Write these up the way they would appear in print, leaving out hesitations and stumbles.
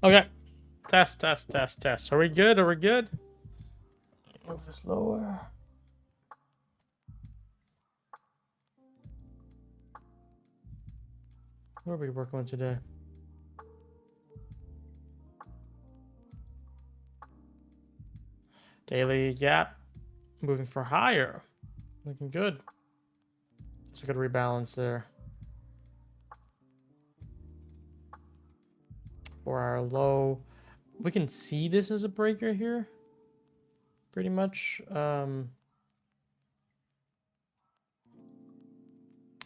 Okay. Test, test, test, test. Are we good? Are we good? Move this lower. What are we working on today? Daily gap. Moving for higher. Looking good. It's a good rebalance there. For our low. We can see this as a breaker here. Pretty much.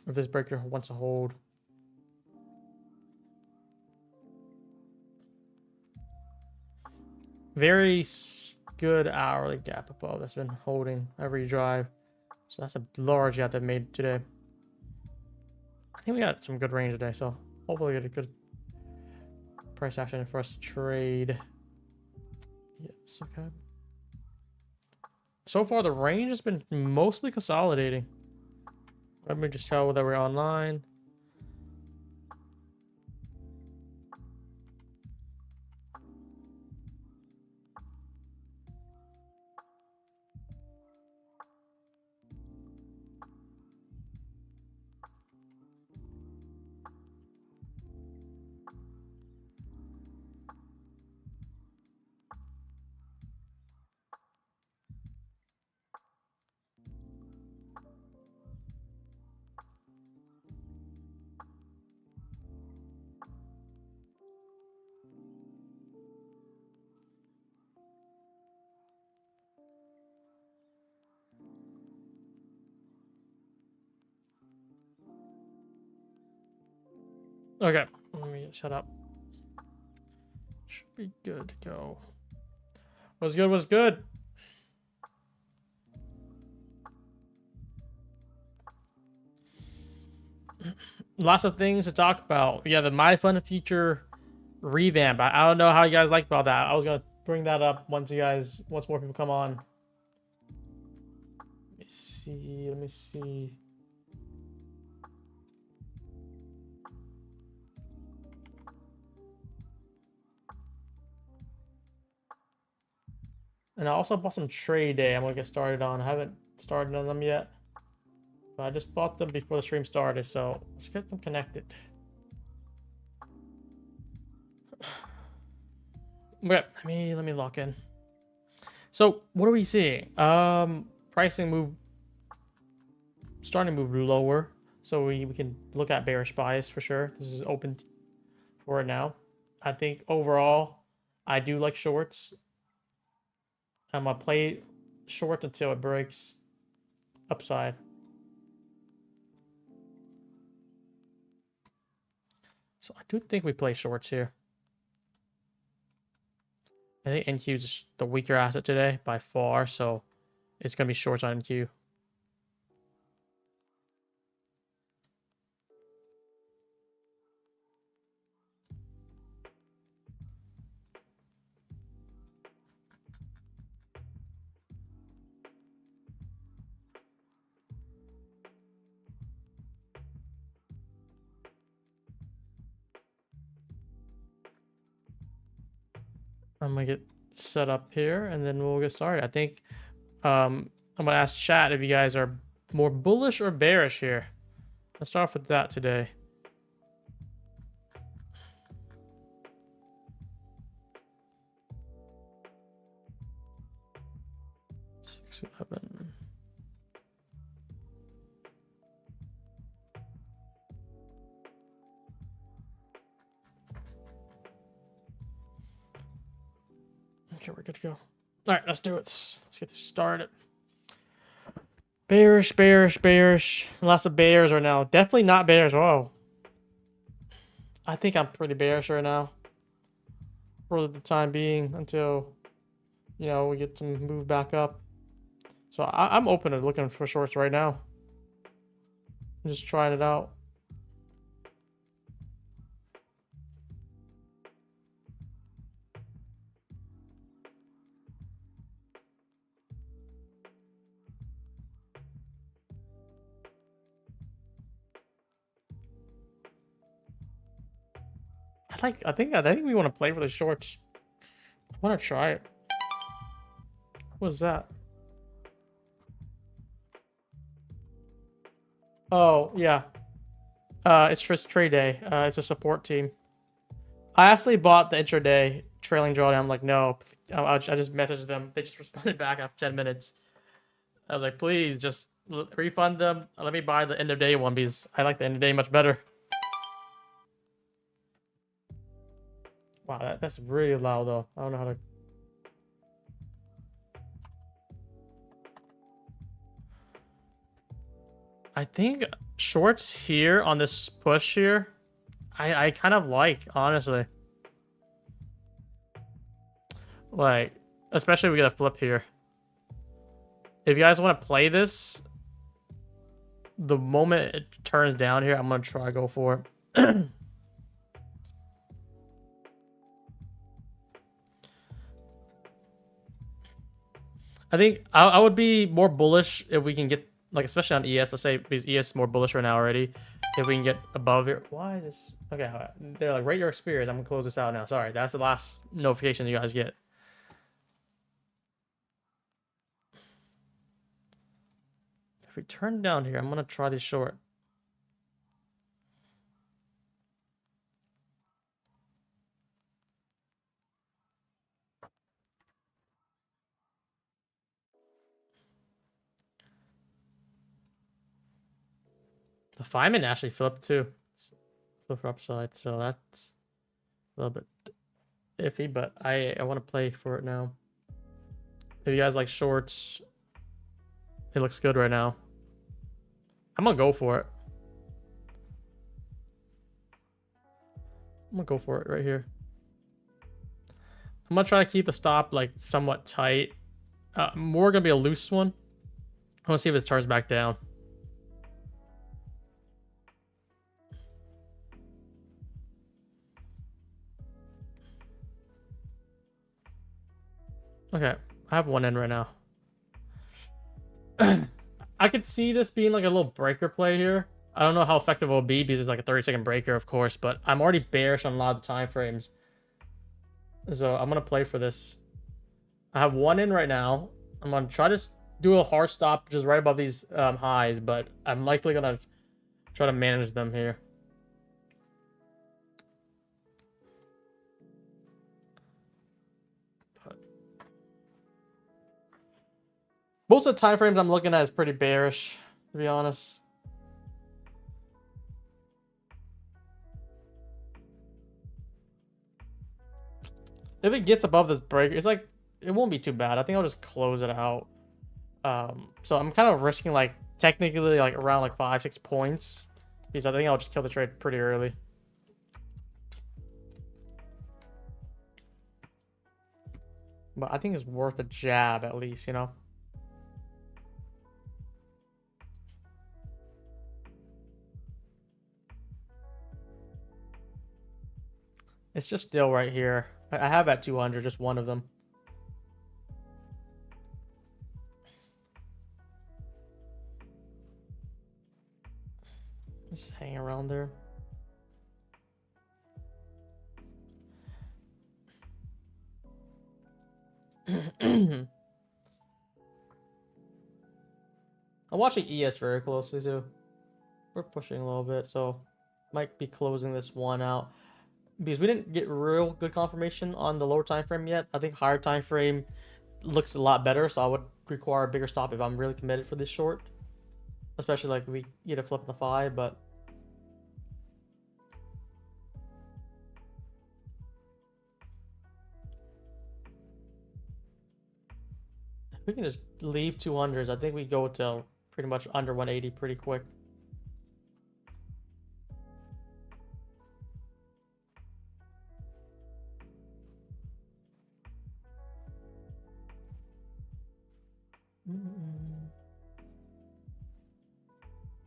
If this breaker wants to hold. Very good hourly gap above that's been holding every drive. So that's a large gap that made today. I think we got some good range today, so hopefully get a good price action for us to trade. Yes, okay. So far, the range has been mostly consolidating. Let me just tell that we're online. Okay, let me get set up. Should be good to go. What's good? What's good? Lots of things to talk about. Yeah, the My Fun feature revamp. I don't know how you guys like about that. I was gonna bring that up once more people come on. Let me see. Let me see. And I also bought some trade day. I'm gonna get started on. I haven't started on them yet, but I just bought them before the stream started. So let's get them connected. Okay, let me lock in. So what are we seeing? Pricing starting to move lower. So we can look at bearish bias for sure. This is open for it now. I think overall, I do like shorts. I'm gonna play short until it breaks upside. So I do think we play shorts here. I think NQ is the weaker asset today by far, so it's gonna be shorts on NQ. I'm gonna get set up here and then we'll get started. I think I'm gonna ask chat if you guys are more bullish or bearish here. Let's start off with that today. Six, 11. Okay, we're good to go. All right, let's do it. Let's get this started. Bearish, bearish, bearish. Lots of bears right now. Definitely not bears. Whoa. I think I'm pretty bearish right now. For the time being until, we get some move back up. So I'm open to looking for shorts right now. I'm just trying it out. I think we want to play for the shorts. I want to try it. What was that? Oh, yeah. It's just trade day. It's a support team. I actually bought the intraday trailing drawdown. I'm like, no. I just messaged them. They just responded back after 10 minutes. I was like, please just refund them. Let me buy the end of day one because I like the end of day much better. Wow, that's really loud though. I don't know how to. I think shorts here on this push here, I kind of like, honestly. Like, especially if we get a flip here. If you guys want to play this, the moment it turns down here, I'm going to try go for it. I think I would be more bullish if we can get, like, especially on ES, let's say, because ES is more bullish right now already. If we can get above here. Why is this? Okay, they're like, rate your experience. I'm going to close this out now. Sorry, that's the last notification you guys get. If we turn down here, I'm going to try this short. The Feynman actually flipped too. Flip upside, so that's a little bit iffy, but I want to play for it now. If you guys like shorts, it looks good right now. I'm gonna go for it. I'm gonna go for it right here. I'm gonna try to keep the stop like somewhat tight. More gonna be a loose one. I want to see if it turns back down. Okay, I have one in right now. I could see this being like a little breaker play here. I don't know how effective it will be because it's like a 30-second breaker, of course, but I'm already bearish on a lot of the time frames. So I'm going to play for this. I have one in right now. I'm going to try to do a hard stop just right above these highs, but I'm likely going to try to manage them here. Most of the time frames I'm looking at is pretty bearish, to be honest. If it gets above this break, it's like, it won't be too bad. I think I'll just close it out. So I'm kind of risking like technically like around like 5-6 points because I think I'll just kill the trade pretty early. But I think it's worth a jab at least, you know. It's just still right here. I have at 200, just one of them. Just hang around there. I'm watching ES very closely too. We're pushing a little bit, so might be closing this one out because we didn't get real good confirmation on the lower time frame yet. I think higher time frame looks a lot better, so I would require a bigger stop if I'm really committed for this short, especially like we get a flip in the 5. But we can just leave 200s. I think we go to pretty much under 180 pretty quick.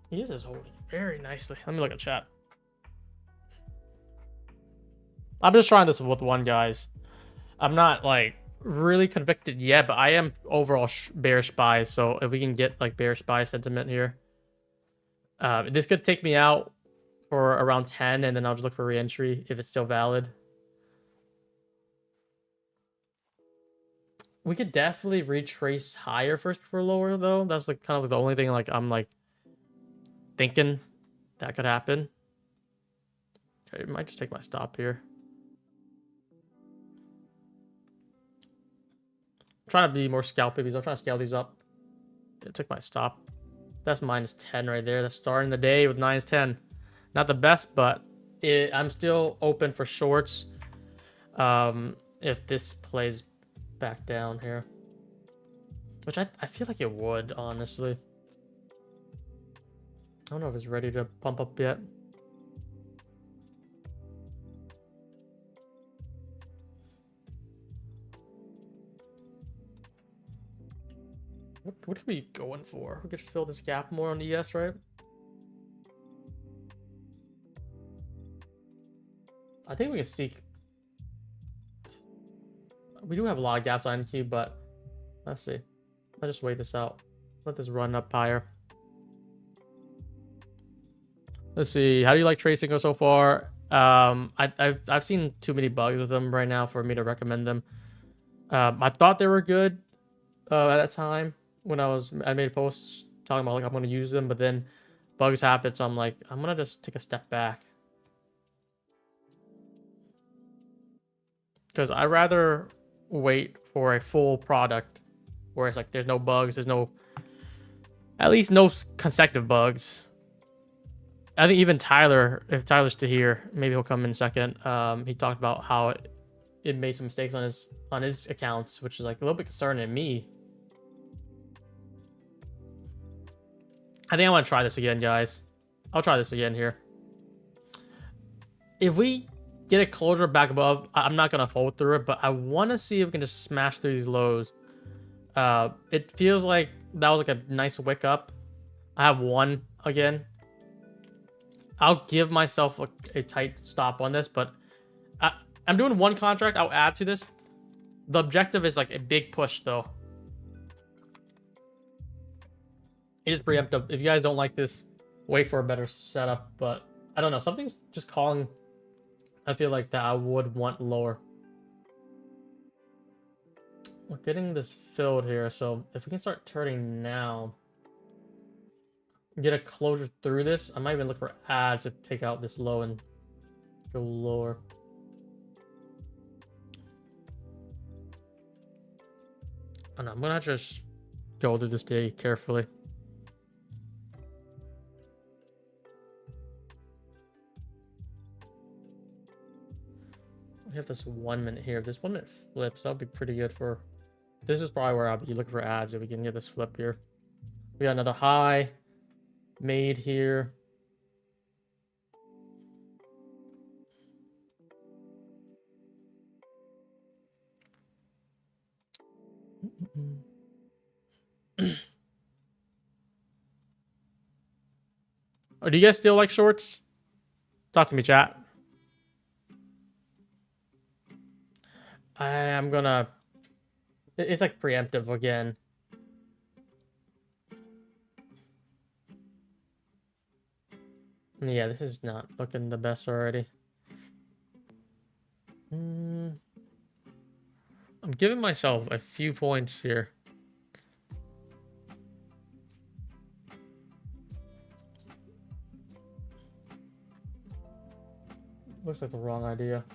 He is holding very nicely. Let me look at chat. I'm just trying this with one, guys. I'm not like really convicted yet, but I am overall bearish buy. So if we can get like bearish buy sentiment here, this could take me out for around 10, and then I'll just look for re-entry if it's still valid. We could definitely retrace higher first before lower, though. That's like kind of like the only thing like I'm like thinking that could happen. Okay, I might just take my stop here. I'm trying to be more scalpy because I'm trying to scale these up. I took my stop. That's -10 right there. That's starting the day with -10. Not the best, but I'm still open for shorts. If this plays back down here, which I feel like it would, honestly. I don't know if it's ready to pump up yet. What are we going for? We could just fill this gap more on ES, right? I think we can seek. We do have a lot of gaps on NQ, but let's see. Let's just wait this out. Let this run up higher. Let's see. How do you like tracing go so far? I've seen too many bugs with them right now for me to recommend them. I thought they were good at that time when I made a post talking about like I'm gonna use them, but then bugs happen, so I'm like I'm gonna just take a step back because I rather wait for a full product where it's like there's no bugs, there's no, at least no consecutive bugs. I think even Tyler, if Tyler's still here, maybe he'll come in second. He talked about how it made some mistakes on his accounts, which is like a little bit concerning to me. I think I want to try this again, guys. I'll try this again here. If we get a closure back above, I'm not going to hold through it, but I want to see if we can just smash through these lows. It feels like that was like a nice wick up. I have one again. I'll give myself a tight stop on this, but I'm doing one contract. I'll add to this. The objective is like a big push, though. It is preemptive. If you guys don't like this, wait for a better setup. But I don't know. Something's just calling. I feel like that I would want lower. We're getting this filled here, so if we can start turning now, get a closure through this, I might even look for ads to take out this low and go lower. I know, I'm gonna just go through this day carefully. We have this 1 minute here. If this 1 minute flips, that'll be pretty good for. This is probably where I'll be looking for ads if we can get this flip here. We got another high made here. Oh, do you guys still like shorts? Talk to me, chat. I'm gonna. It's like preemptive again. Yeah, this is not looking the best already. I'm giving myself a few points here. Looks like the wrong idea.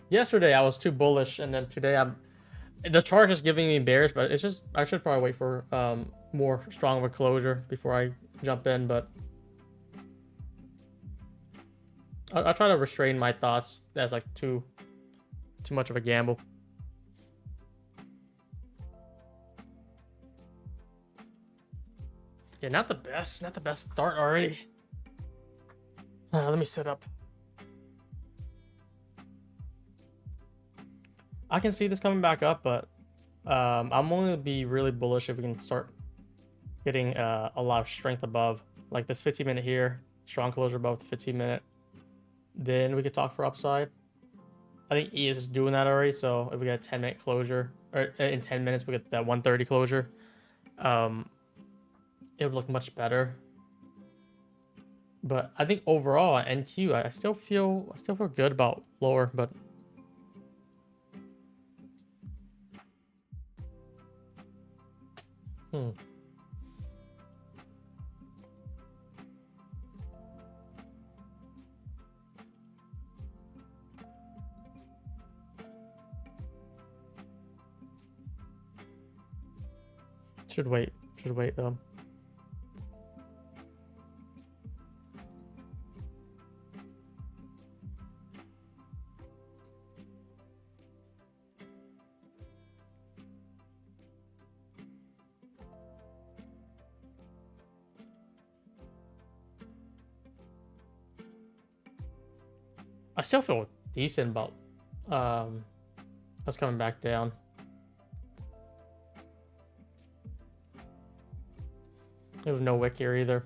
Yesterday I was too bullish, and then today the chart is giving me bearish, but it's just I should probably wait for more strong of a closure before I jump in, but I'll try to restrain my thoughts. That's like too much of a gamble. Yeah, not the best start already. Let me set up. I can see this coming back up, but I'm only gonna be really bullish if we can start getting a lot of strength above, like this 15-minute here, strong closure above the 15-minute. Then we could talk for upside. I think ES is doing that already, so if we get a 10-minute closure, or in 10 minutes we get that 130 closure, it would look much better. But I think overall at NQ, I still feel good about lower, but should wait though. I still feel decent about us coming back down. There's no wick here either.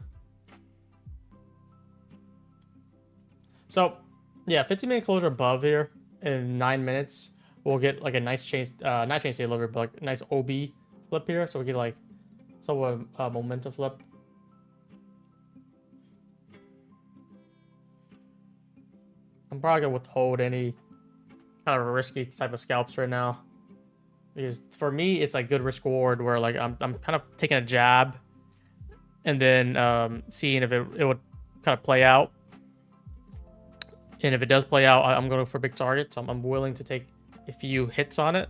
So yeah, 15-minute closure above here in 9 minutes. We'll get like a nice change, not change delivery, but like a nice OB flip here. So we get like somewhat momentum flip. I'm probably gonna withhold any kind of risky type of scalps right now, because for me it's like good risk reward where like I'm kind of taking a jab and then seeing if it would kind of play out. And if it does play out, I'm going for big targets. I'm willing to take a few hits on it.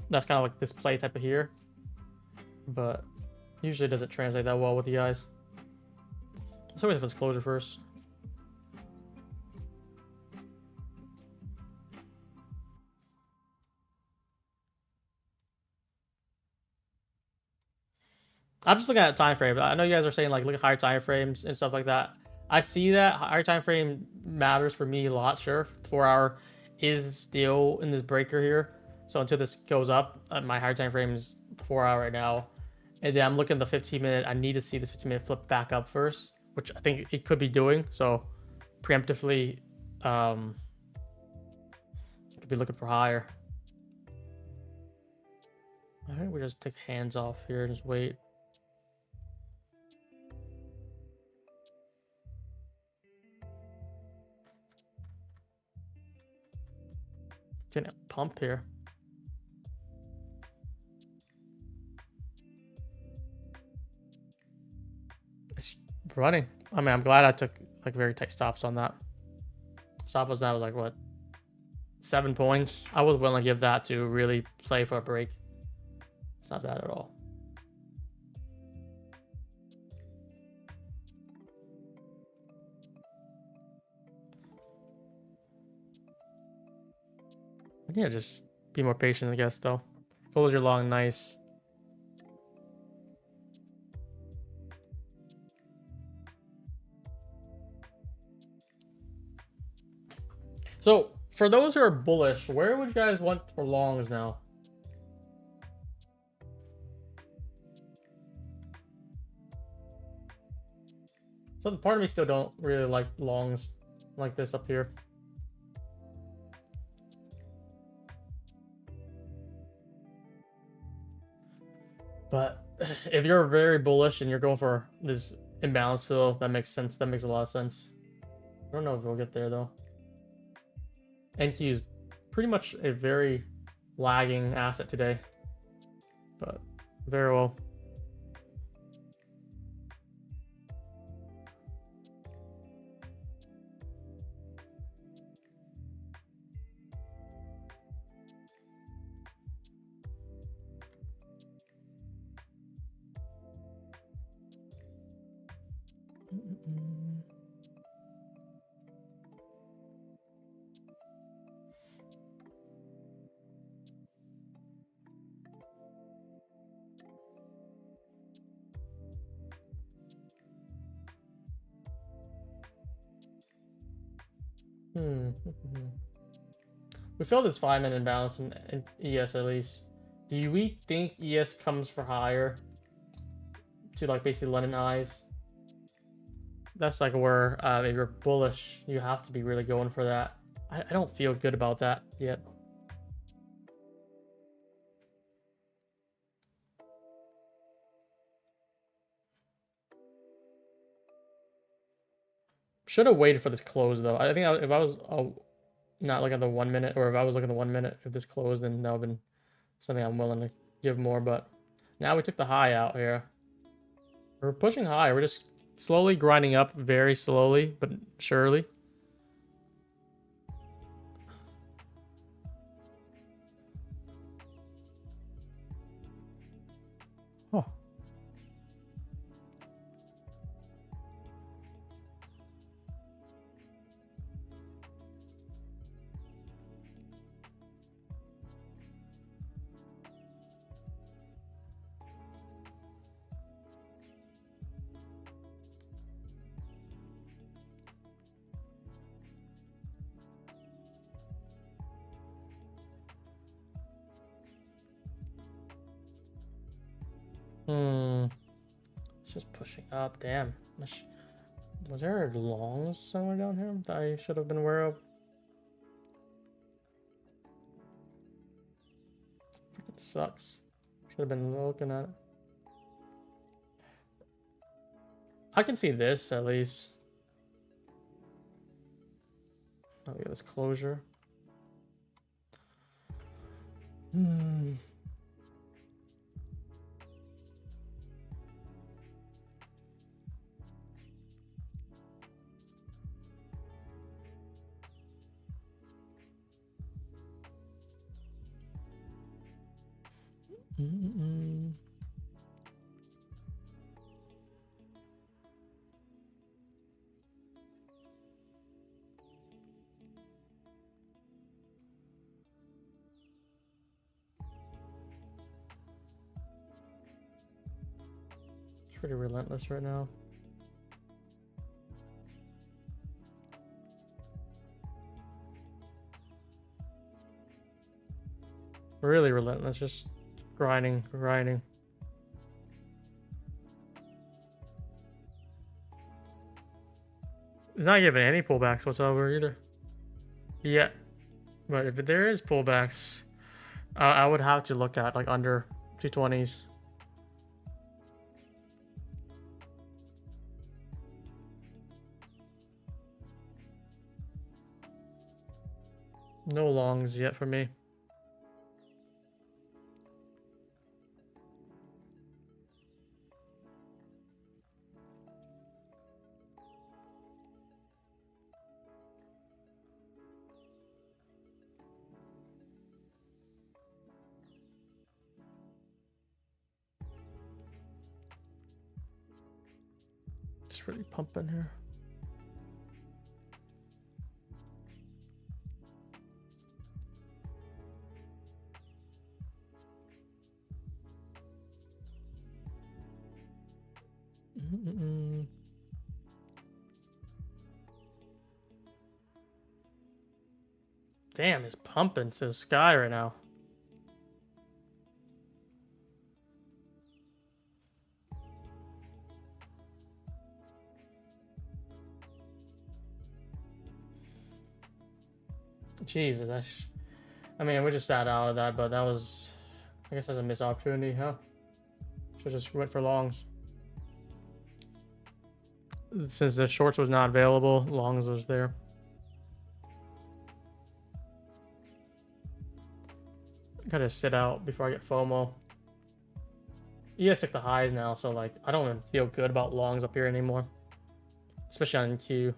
That's kind of like this play type of here, but usually doesn't translate that well with you guys. So wait for this closure first. I'm just looking at time frame. I know you guys are saying like look at higher time frames and stuff like that. I see that higher time frame matters for me a lot. Sure, 4 hour is still in this breaker here, so until this goes up, my higher time frame is 4 hour right now. And then I'm looking at the 15-minute. I need to see this 15-minute flip back up first, which I think it could be doing. So preemptively, could be looking for higher. All right, we just take hands off here and just wait. Gonna pump here. It's running. I mean, I'm glad I took like very tight stops on that. Stop was now like what, 7 points. I was willing to give that to really play for a break. It's not bad at all. Yeah, just be more patient, I guess, though. Close your long, nice. So, for those who are bullish, where would you guys want for longs now? So, the part of me still don't really like longs like this up here. But if you're very bullish and you're going for this imbalance fill, that makes sense. That makes a lot of sense. I don't know if we'll get there though. NQ is pretty much a very lagging asset today, but very well. We feel this 5-minute imbalance in ES at least. Do we think ES comes for higher to like basically London highs? That's like where if you're bullish, you have to be really going for that. I don't feel good about that yet. Should have waited for this close though. I think if I was not looking at the 1 minute, or if I was looking at the 1 minute, if this closed, then that would have been something I'm willing to give more. But now we took the high out here. We're pushing high. We're just slowly grinding up, very slowly but surely. Oh. It's just pushing up. Damn. Was there longs somewhere down here that I should have been aware of? Freaking sucks. Should have been looking at it. I can see this at least. Oh, we got this closure. It's pretty relentless right now. Really relentless, just grinding. It's not giving any pullbacks whatsoever either. Yeah, but if there is pullbacks, I would have to look at like under 220s. No longs yet for me. Just really pumping here. Damn, it's pumping to the sky right now. Jesus, I mean, we just sat out of that, but that was, I guess that's a missed opportunity, huh? Should just went for longs. Since the shorts was not available, longs was there. Gotta sit out before I get FOMO. ES took the highs now, so like I don't even feel good about longs up here anymore, especially on Q.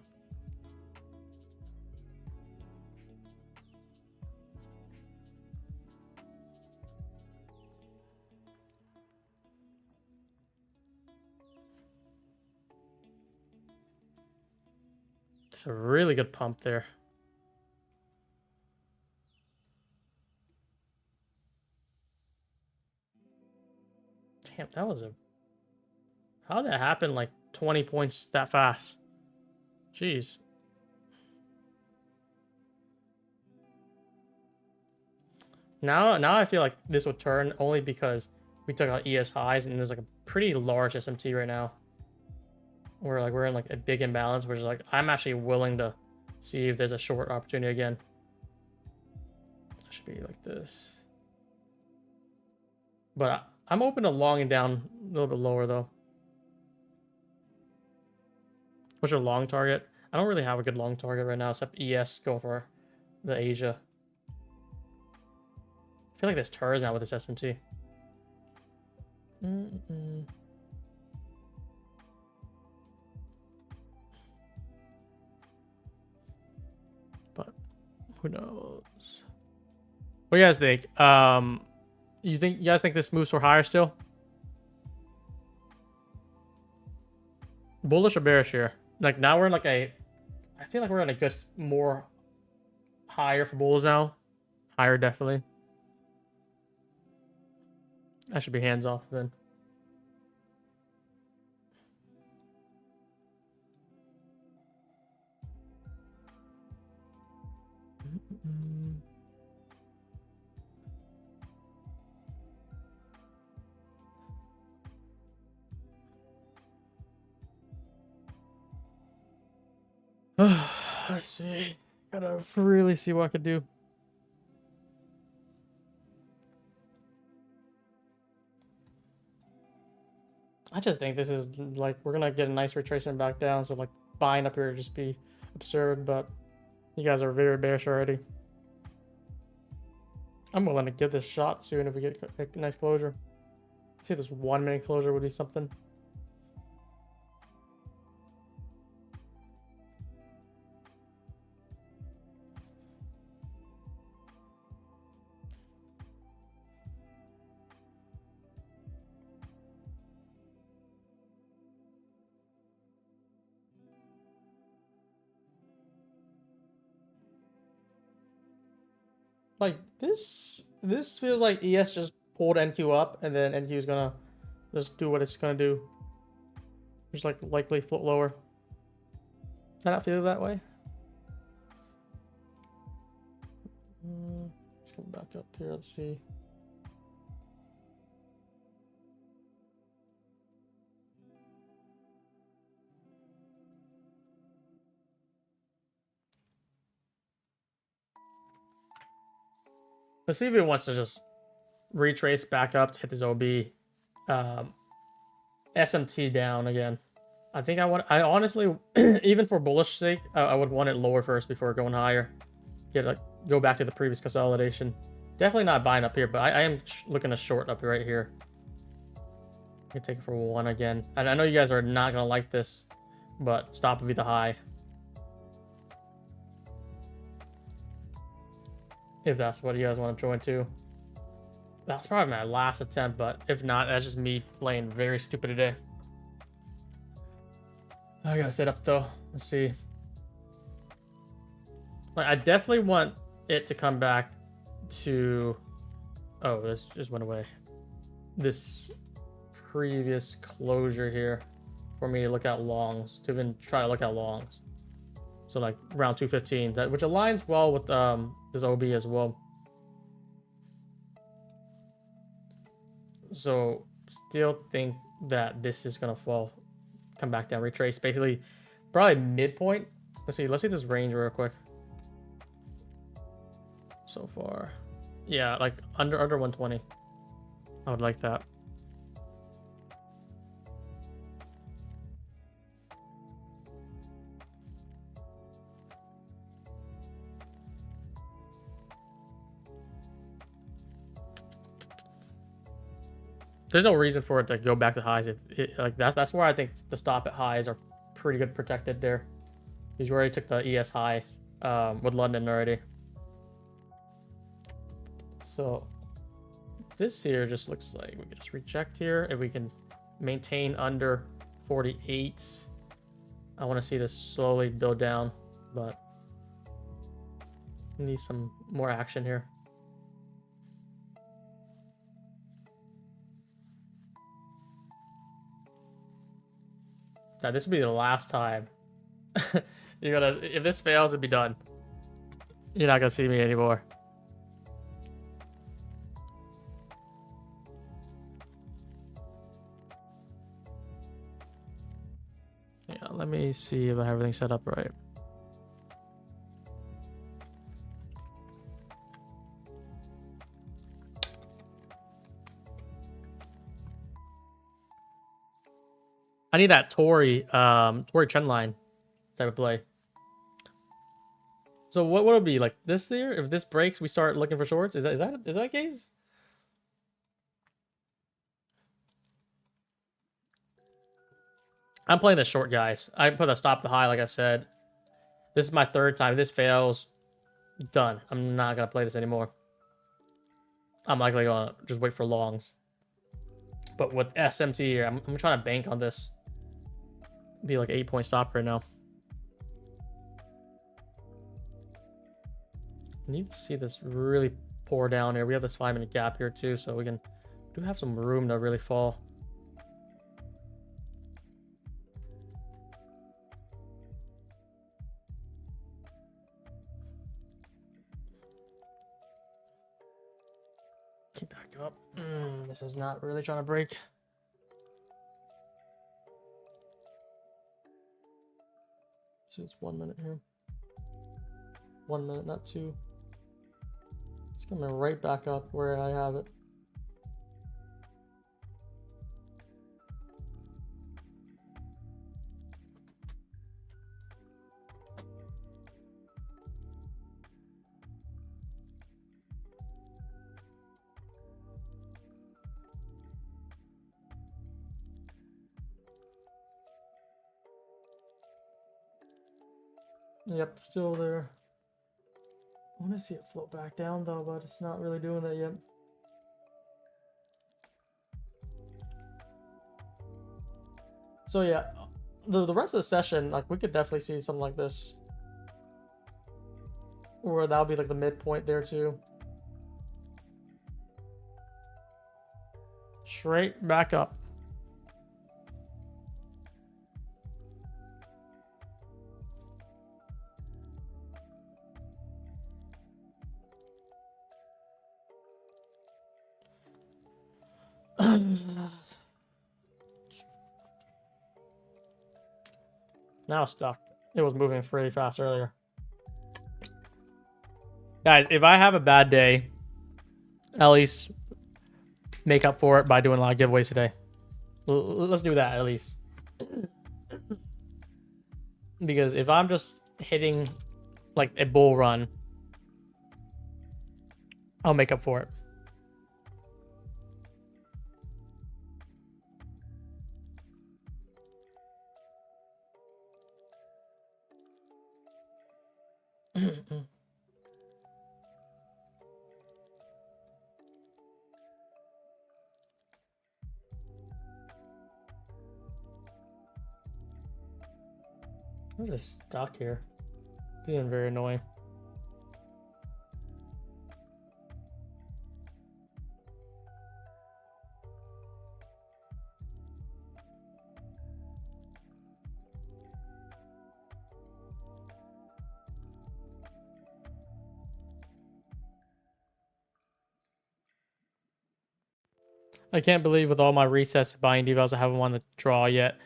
It's a really good pump there. Damn, that was a... How'd that happen like 20 points that fast? Jeez. Now I feel like this would turn only because we took out ES highs and there's like a pretty large SMT right now. We're in like a big imbalance, which is like I'm actually willing to see if there's a short opportunity again. It should be like this. But I'm open to longing down a little bit lower though. What's your long target? I don't really have a good long target right now, except ES going for the Asia. I feel like this turns now with this SMT. But who knows? What do you guys think? You guys think this moves for higher still? Bullish or bearish here? Like now we're in like a, I feel like we're in a good more higher for bulls now. Higher definitely. I should be hands off then. Let's see. Gotta really see what I could do. I just think this is like we're gonna get a nice retracement back down, so like buying up here would just be absurd, but you guys are very bearish already. I'm willing to give this a shot soon if we get a nice closure. I see this 1 minute closure would be something. Like this feels like ES just pulled NQ up and then NQ is gonna just do what it's gonna do. Just like likely float lower. Does that not feel that way? Let's come back up here. Let's see. Let's see if it wants to just retrace back up to hit this OB. SMT down again. I think I honestly, even for bullish sake, I would want it lower first before going higher. Go back to the previous consolidation. Definitely not buying up here, but I am looking to short up right here. I can take it for 1 again. And I know you guys are not going to like this, but stop would be the high. If that's what you guys want to join to. That's probably my last attempt, but if not, that's just me playing very stupid today. I gotta set up though. Let's see. Like, I definitely want it to come back to... Oh, this just went away. This previous closure here for me to look at longs, to even try to look at longs. So like around 215, which aligns well with this OB as well. So still think that this is gonna come back down, retrace, basically probably midpoint. Let's see this range real quick. So far, yeah, like under 120. I would like that. There's no reason for it to go back to highs. Like that's where I think the stop at highs are pretty good protected there. Because we already took the ES highs with London already. So this here just looks like we can just reject here. If we can maintain under 48, I want to see this slowly build down, but need some more action here. Now, this will be the last time. If this fails, it'll be done. You're not gonna see me anymore. Yeah, let me see if I have everything set up right. I need that Tory trend line type of play. So what would it be like this there? If this breaks, we start looking for shorts. Is that the case? I'm playing the short, guys. I put a stop to high, like I said. This is my third time. If this fails, done. I'm not gonna play this anymore. I'm likely gonna just wait for longs. But with SMT here, I'm trying to bank on this. Be like 8-point stop right now. I need to see this really pour down here. We have this 5-minute gap here too, so we do have some room to really fall. Keep back up. This is not really trying to break. So it's 1 minute here. 1 minute, not 2. It's coming right back up where I have it. Yep, still there. I want to see it float back down though, but it's not really doing that yet. So yeah, the rest of the session, like we could definitely see something like this. Or that'll be like the midpoint there too. Straight back up. Now it's stuck. It was moving pretty fast earlier. Guys, if I have a bad day, at least make up for it by doing a lot of giveaways today. Let's do that at least. Because if I'm just hitting like a bull run, I'll make up for it. I'm just stuck here. Being very annoying. I can't believe with all my resets and buying devals, I haven't won the draw yet.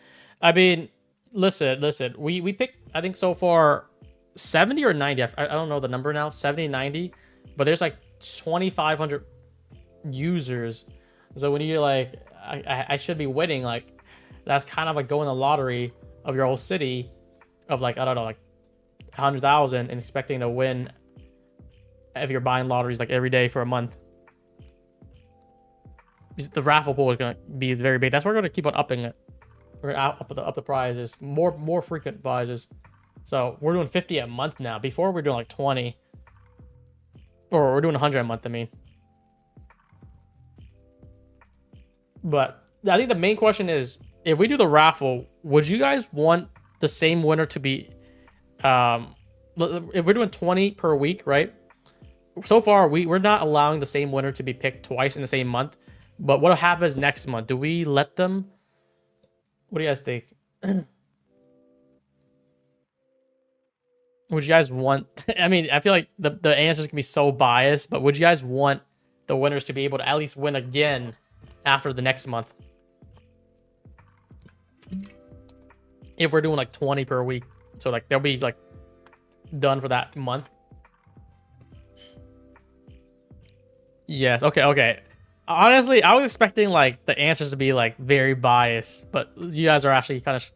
I mean, listen. We picked, I think so far, 70 or 90. I don't know the number now. 70, 90. But there's like 2,500 users. So when you're like, I should be winning, like, that's kind of like going the lottery of your whole city of like, I don't know, like 100,000 and expecting to win if you're buying lotteries like every day for a month. The raffle pool is going to be very big. That's why we're going to keep on upping it. We're going to up the prizes, more frequent prizes. So we're doing 50 a month now. Before we were doing like 20, or we're doing 100 a month. I mean, but I think the main question is, if we do the raffle, would you guys want the same winner to be? If we're doing 20 per week, right? So far, we're not allowing the same winner to be picked twice in the same month. But what happens next month? Do we let them? What do you guys think? Would you guys want... I mean, I feel like the answers can be so biased, but would you guys want the winners to be able to at least win again after the next month? If we're doing like 20 per week. So like they'll be like done for that month. Yes, okay. Honestly, I was expecting like the answers to be like very biased, but you guys are actually kind of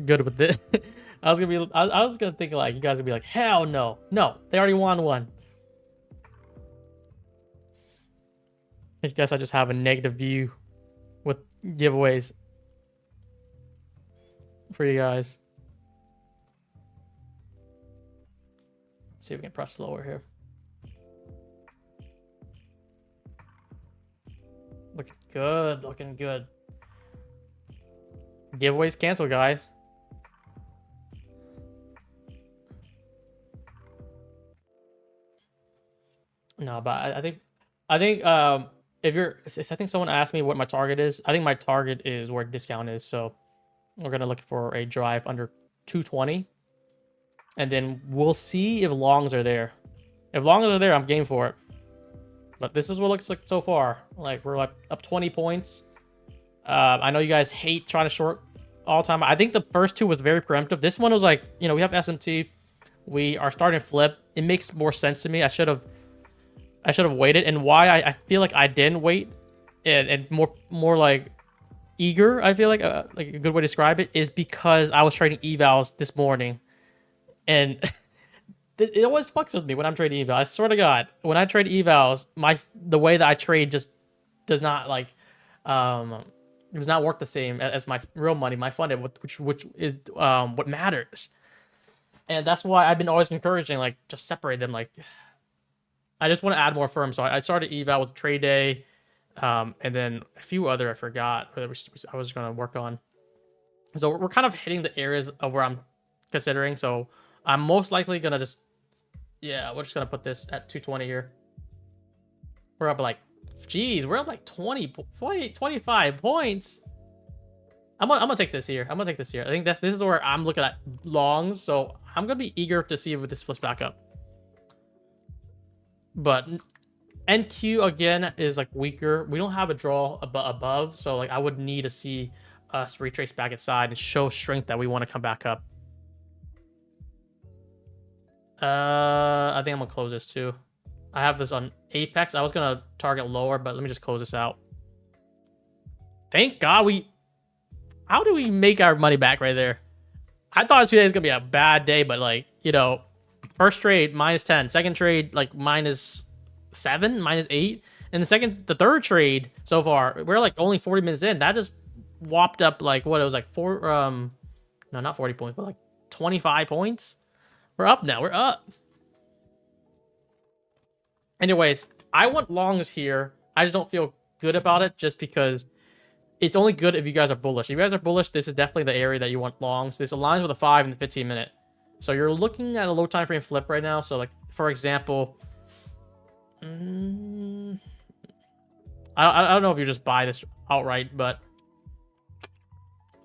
good with this. I was gonna think like you guys would be like, hell no, no, they already won one. I guess I just have a negative view with giveaways for you guys. Let's see if we can press slower here. Looking good, looking good. Giveaways canceled, guys. No, but I think if you're, I think someone asked me what my target is. I think my target is where discount is. So we're gonna look for a drive under 220, and then we'll see if longs are there. If longs are there, I'm game for it. But this is what it looks like so far. Like we're like up 20 points. I know you guys hate trying to short all the time. I think the first two was very preemptive. This one was like, you know, we have SMT. We are starting to flip. It makes more sense to me. I should have waited. And why I feel like I didn't wait and more like eager, I feel like a good way to describe it is because I was trading evals this morning. And it always fucks with me when I'm trading evals. I swear to God, when I trade evals, the way that I trade just does not like does not work the same as my real money, my funded, which is what matters. And that's why I've been always encouraging like just separate them. Like I just want to add more firms. So I started eval with trade day, and then a few other I forgot I was going to work on. So we're kind of hitting the areas of where I'm considering. So I'm most likely gonna just, yeah, we're just gonna put this at 220 here. We're up like, geez, we're up like 25 points. I'm gonna take this here. I think this is where I'm looking at longs. So I'm gonna be eager to see if this flips back up. But NQ again is like weaker. We don't have a draw above, so like I would need to see us retrace back inside and show strength that we want to come back up. I think I'm gonna close this too. I have this on Apex. I was gonna target lower, but let me just close this out. Thank God how do we make our money back right there? I thought today was gonna be a bad day, but like, you know, first trade -10, second trade like -7, -8, and the third trade so far, we're like only 40 minutes in. That just whopped up like what it was like no, not 40 points, but like 25 points. We're up now. We're up. Anyways, I want longs here. I just don't feel good about it just because it's only good if you guys are bullish. If you guys are bullish, this is definitely the area that you want longs. This aligns with a 5 in the 15 minute. So you're looking at a low time frame flip right now. So like, for example, I don't know if you just buy this outright, but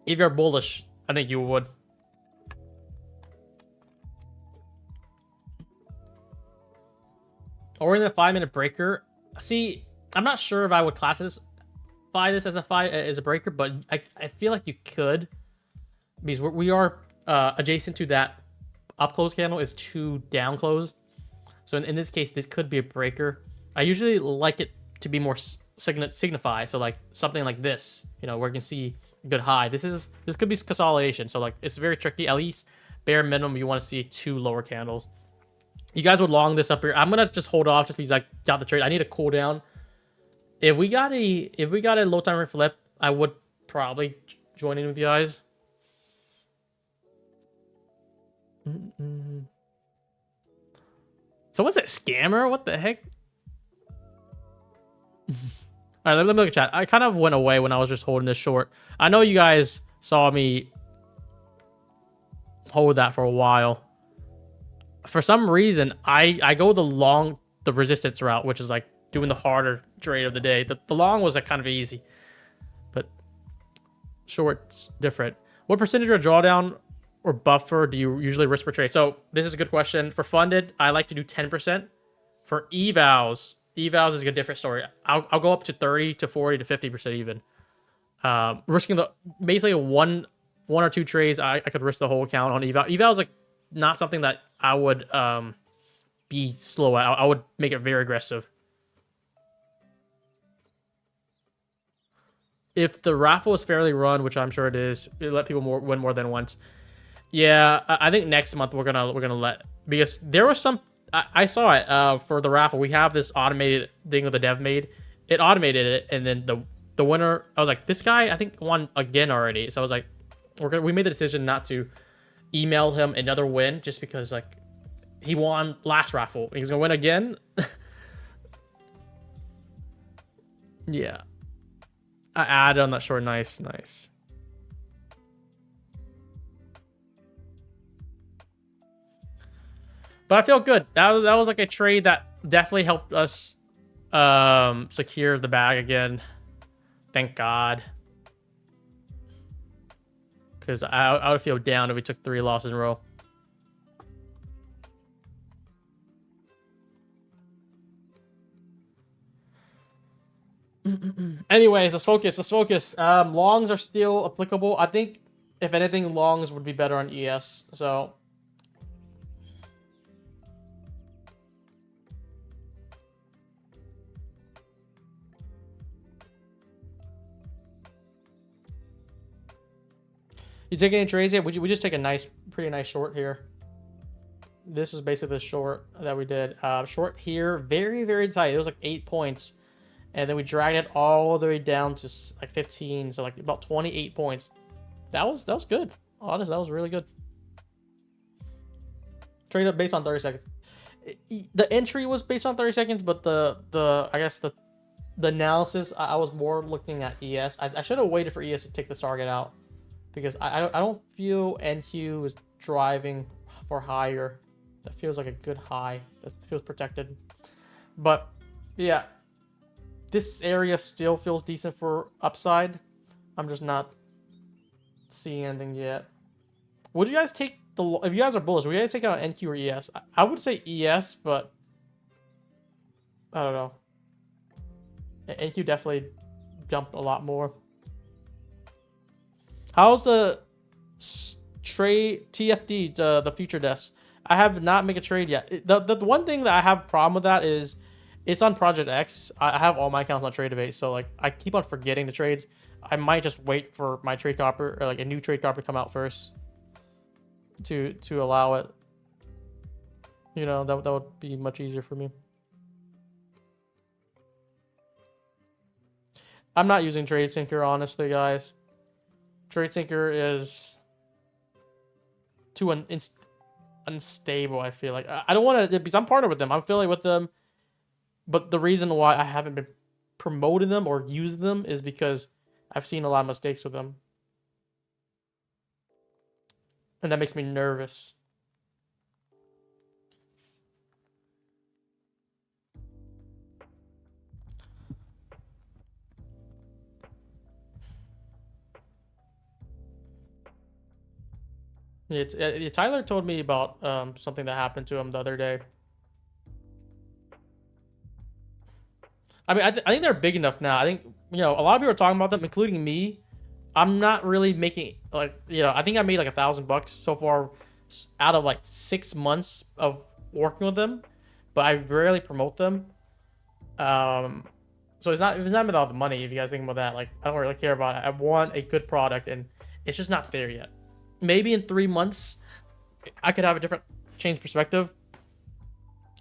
if you're bullish, I think you would. Or in the 5-minute breaker. See, I'm not sure if I would classify this as a breaker, but I feel like you could, because we are adjacent to that up close candle is 2 down close. So in this case, this could be a breaker. I usually like it to be more signify. So like something like this, you know, where you can see good high. This could be consolidation. So like it's very tricky. At least bare minimum, you want to see 2 lower candles. You guys would long this up here. I'm gonna just hold off just because I got the trade. I need a cool down. If we got a low timer flip, I would probably join in with you guys. So what's that, scammer? What the heck? All right, let me look at chat. I kind of went away when I was just holding this short. I know you guys saw me hold that for a while. For some reason, I go the resistance route, which is like doing the harder trade of the day. The long was like kind of easy, but short's different. What percentage of drawdown or buffer do you usually risk per trade? So this is a good question. For funded, I like to do 10%. For evals is a different story. I'll go up to 30 to 40 to 50% even. Risking basically one or two trades, I could risk the whole account on eval. Eval is like not something that I would be slow at. I would make it very aggressive. If the raffle is fairly run, which I'm sure it is, it let people win more than once. Yeah, I think next month we're gonna let, because there was some, I saw it for the raffle. We have this automated thing with the dev made. It automated it, and then the winner, I was like, this guy I think won again already. So I was like, we made the decision not to email him another win just because like he won last raffle. He's gonna win again. Yeah, I added on that short. Nice. But I feel good. That was like a trade that definitely helped us secure the bag again. Thank God. Because I would feel down if we took 3 losses in a row. Anyways, let's focus. Longs are still applicable. I think, if anything, longs would be better on ES. So... You take any trades yet? We just take a pretty nice short here. This was basically the short that we did. Short here, very tight. It was like 8 points, and then we dragged it all the way down to like 15, so like about 28 points. That was good. Honestly, that was really good. Trade up based on 30 seconds. The entry was based on 30 seconds, but the I guess the analysis, I was more looking at ES. I should have waited for ES to take this target out, because I don't feel NQ is driving for higher. That feels like a good high. That feels protected. But yeah, this area still feels decent for upside. I'm just not seeing anything yet. Would you guys take if you guys are bullish, would you guys take out NQ or ES? I would say ES, but I don't know. NQ definitely jumped a lot more. How's the trade TFD, the future desk? I have not made a trade yet. The one thing that I have a problem with that is it's on Project X. I have all my accounts on TradeAvate, so like I keep on forgetting to trade. I might just wait for my trade copper, or like a new trade copper to come out first to allow it. You know, that would be much easier for me. I'm not using TradeSyncer, honestly, guys. TradeSyncer is too unstable, I feel like. I don't want to, because I'm partnered with them. I'm affiliated with them. But the reason why I haven't been promoting them or using them is because I've seen a lot of mistakes with them. And that makes me nervous. Tyler told me about something that happened to him the other day. I mean, I think they're big enough now. I think, you know, a lot of people are talking about them, including me. I'm not really making, like, you know, I think I made like $1,000 so far out of like 6 months of working with them, but I rarely promote them. So it's not about the money. If you guys think about that, like, I don't really care about it. I want a good product, and it's just not there yet. Maybe in 3 months, I could have a different change perspective.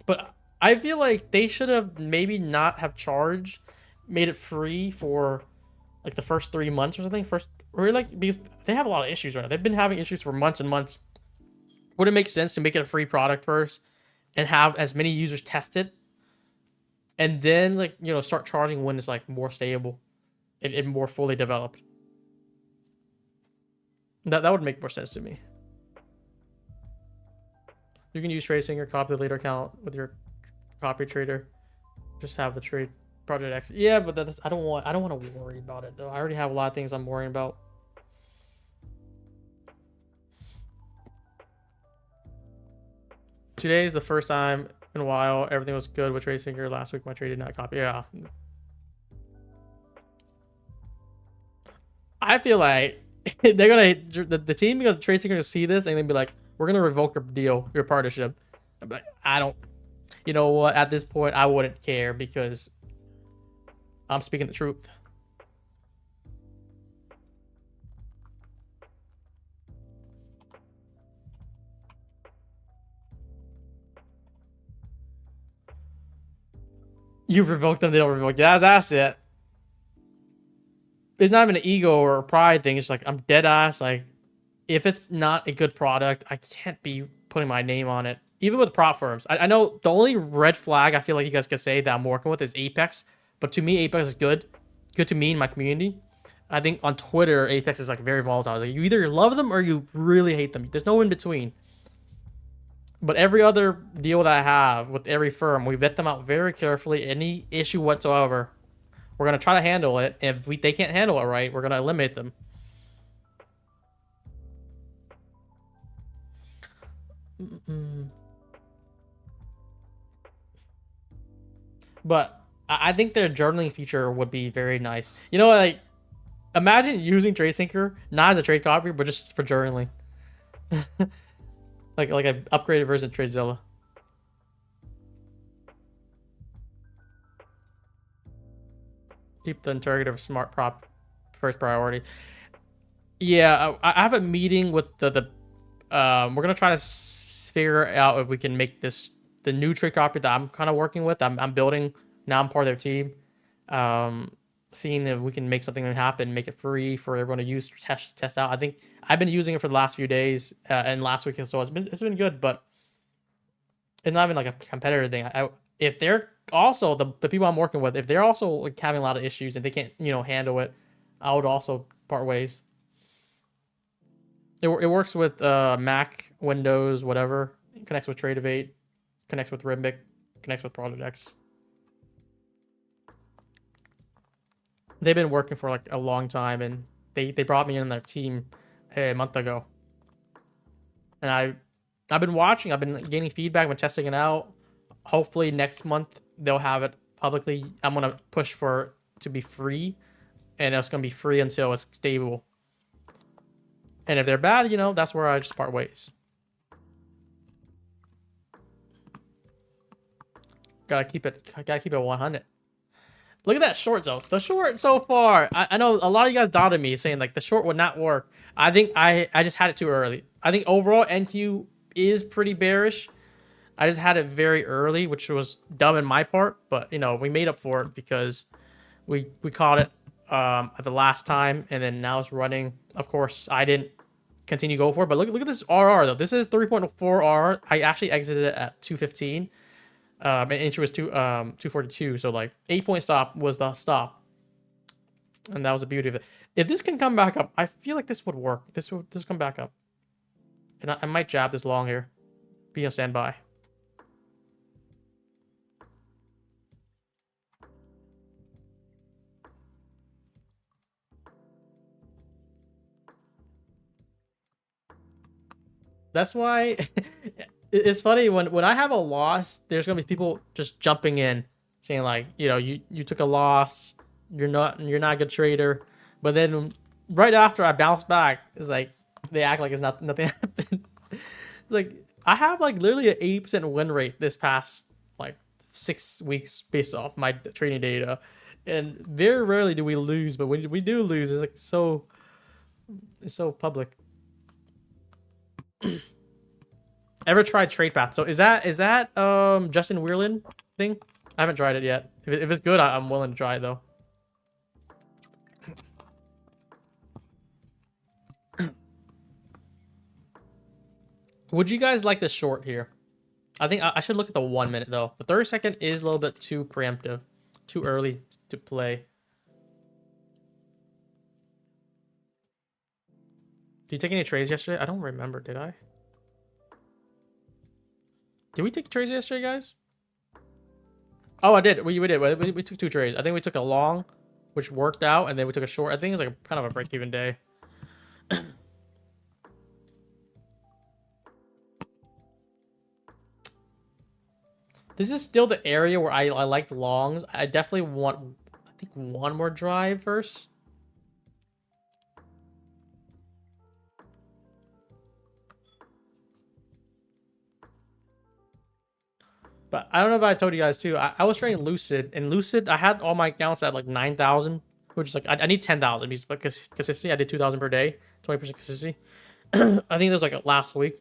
But I feel like they should have maybe not have charged, made it free for like the first 3 months or something. Because they have a lot of issues right now. They've been having issues for months and months. Would it make sense to make it a free product first and have as many users test it, and then, like, you know, start charging when it's like more stable and more fully developed? That would make more sense to me. You can use TradeSyncer, copy the leader account with your copy trader. Just have the trade Project X. Yeah, but that's, I don't want to worry about it though. I already have a lot of things I'm worrying about. Today is the first time in a while everything was good with TradeSyncer. Last week my trade did not copy. Yeah. I feel like they're gonna the team gonna TradeSyncer to see this and they'll be like, we're gonna revoke your deal, your partnership. I'm like, I don't, you know what, at this point I wouldn't care because I'm speaking the truth. You revoke them, they don't revoke. Yeah, that's it. It's not even an ego or a pride thing. It's like, I'm dead ass. Like, if it's not a good product, I can't be putting my name on it. Even with prop firms. I know the only red flag I feel like you guys could say that I'm working with is Apex. But to me, Apex is good. Good to me in my community. I think on Twitter, Apex is like very volatile. Like, you either love them or you really hate them. There's no in between. But every other deal that I have with every firm, we vet them out very carefully. Any issue whatsoever, we're going to try to handle it. If they can't handle it right, we're going to eliminate them. But I think their journaling feature would be very nice. You know, like, imagine using TradeSyncer, not as a trade copy, but just for journaling. like an upgraded version of TradeZilla. Keep the interrogative smart prop first priority. Yeah, I have a meeting with the we're gonna try to figure out if we can make this the new trade copy that I'm kind of working with. I'm building now. I'm part of their team. Seeing if we can make something happen, make it free for everyone to use, test out. I think I've been using it for the last few days and last week, so it's been good, but it's not even like a competitor thing. If they're also the people I'm working with, if they're also like having a lot of issues and they can't handle it, I would also part ways. It works with Mac, Windows, whatever. It connects with TradeEvade, connects with Rhythmic, connects with Project X. They've been working for like a long time, and they brought me in their team a month ago. And I've been watching, I've been gaining feedback, I've been testing it out. Hopefully next month they'll have it publicly. I'm gonna push for it to be free, and it's gonna be free until it's stable. And if they're bad, that's where I just part ways. Gotta keep it 100. Look at that short though. The short so far. I know a lot of you guys doubted me saying like the short would not work. I think I just had it too early. I think overall NQ is pretty bearish. I just had it very early, which was dumb in my part, but we made up for it because we caught it at the last time, and then now it's running. Of course, I didn't continue to go for it, but look at this RR though. This is 3.4 RR. I actually exited it at 215. Entry was 242, so like 8-point stop was the stop, and that was the beauty of it. If this can come back up, I feel like this would work. This come back up, and I might jab this long here. Be on standby. That's why it's funny when I have a loss, there's gonna be people just jumping in saying like, you took a loss, you're not a good trader. But then right after I bounce back, it's like they act like it's nothing happened. It's like I have like literally an 8% win rate this past like 6 weeks based off my trading data, and very rarely do we lose. But when we do lose, it's like it's so public. Ever tried TradePath? So is that Justin Weirlin thing? I haven't tried it yet. If it's good, I'm willing to try it though. Would you guys like the short here? I think I should look at the 1 minute though. The 30-second is a little bit too preemptive, too early to play. Did you take any trades yesterday? I don't remember. Did I? Did we take trades yesterday, guys? Oh, I did. We did. We took 2 trades. I think we took a long, which worked out, and then we took a short. I think it was like kind of a break-even day. This is still the area where I like longs. I definitely want, I think, one more drive first. But I don't know if I told you guys too. I was trading Lucid, and Lucid, I had all my accounts at like 9,000, which is like I need 10,000 because consistency. I did 2,000 per day, 20% consistency. I think that was like last week.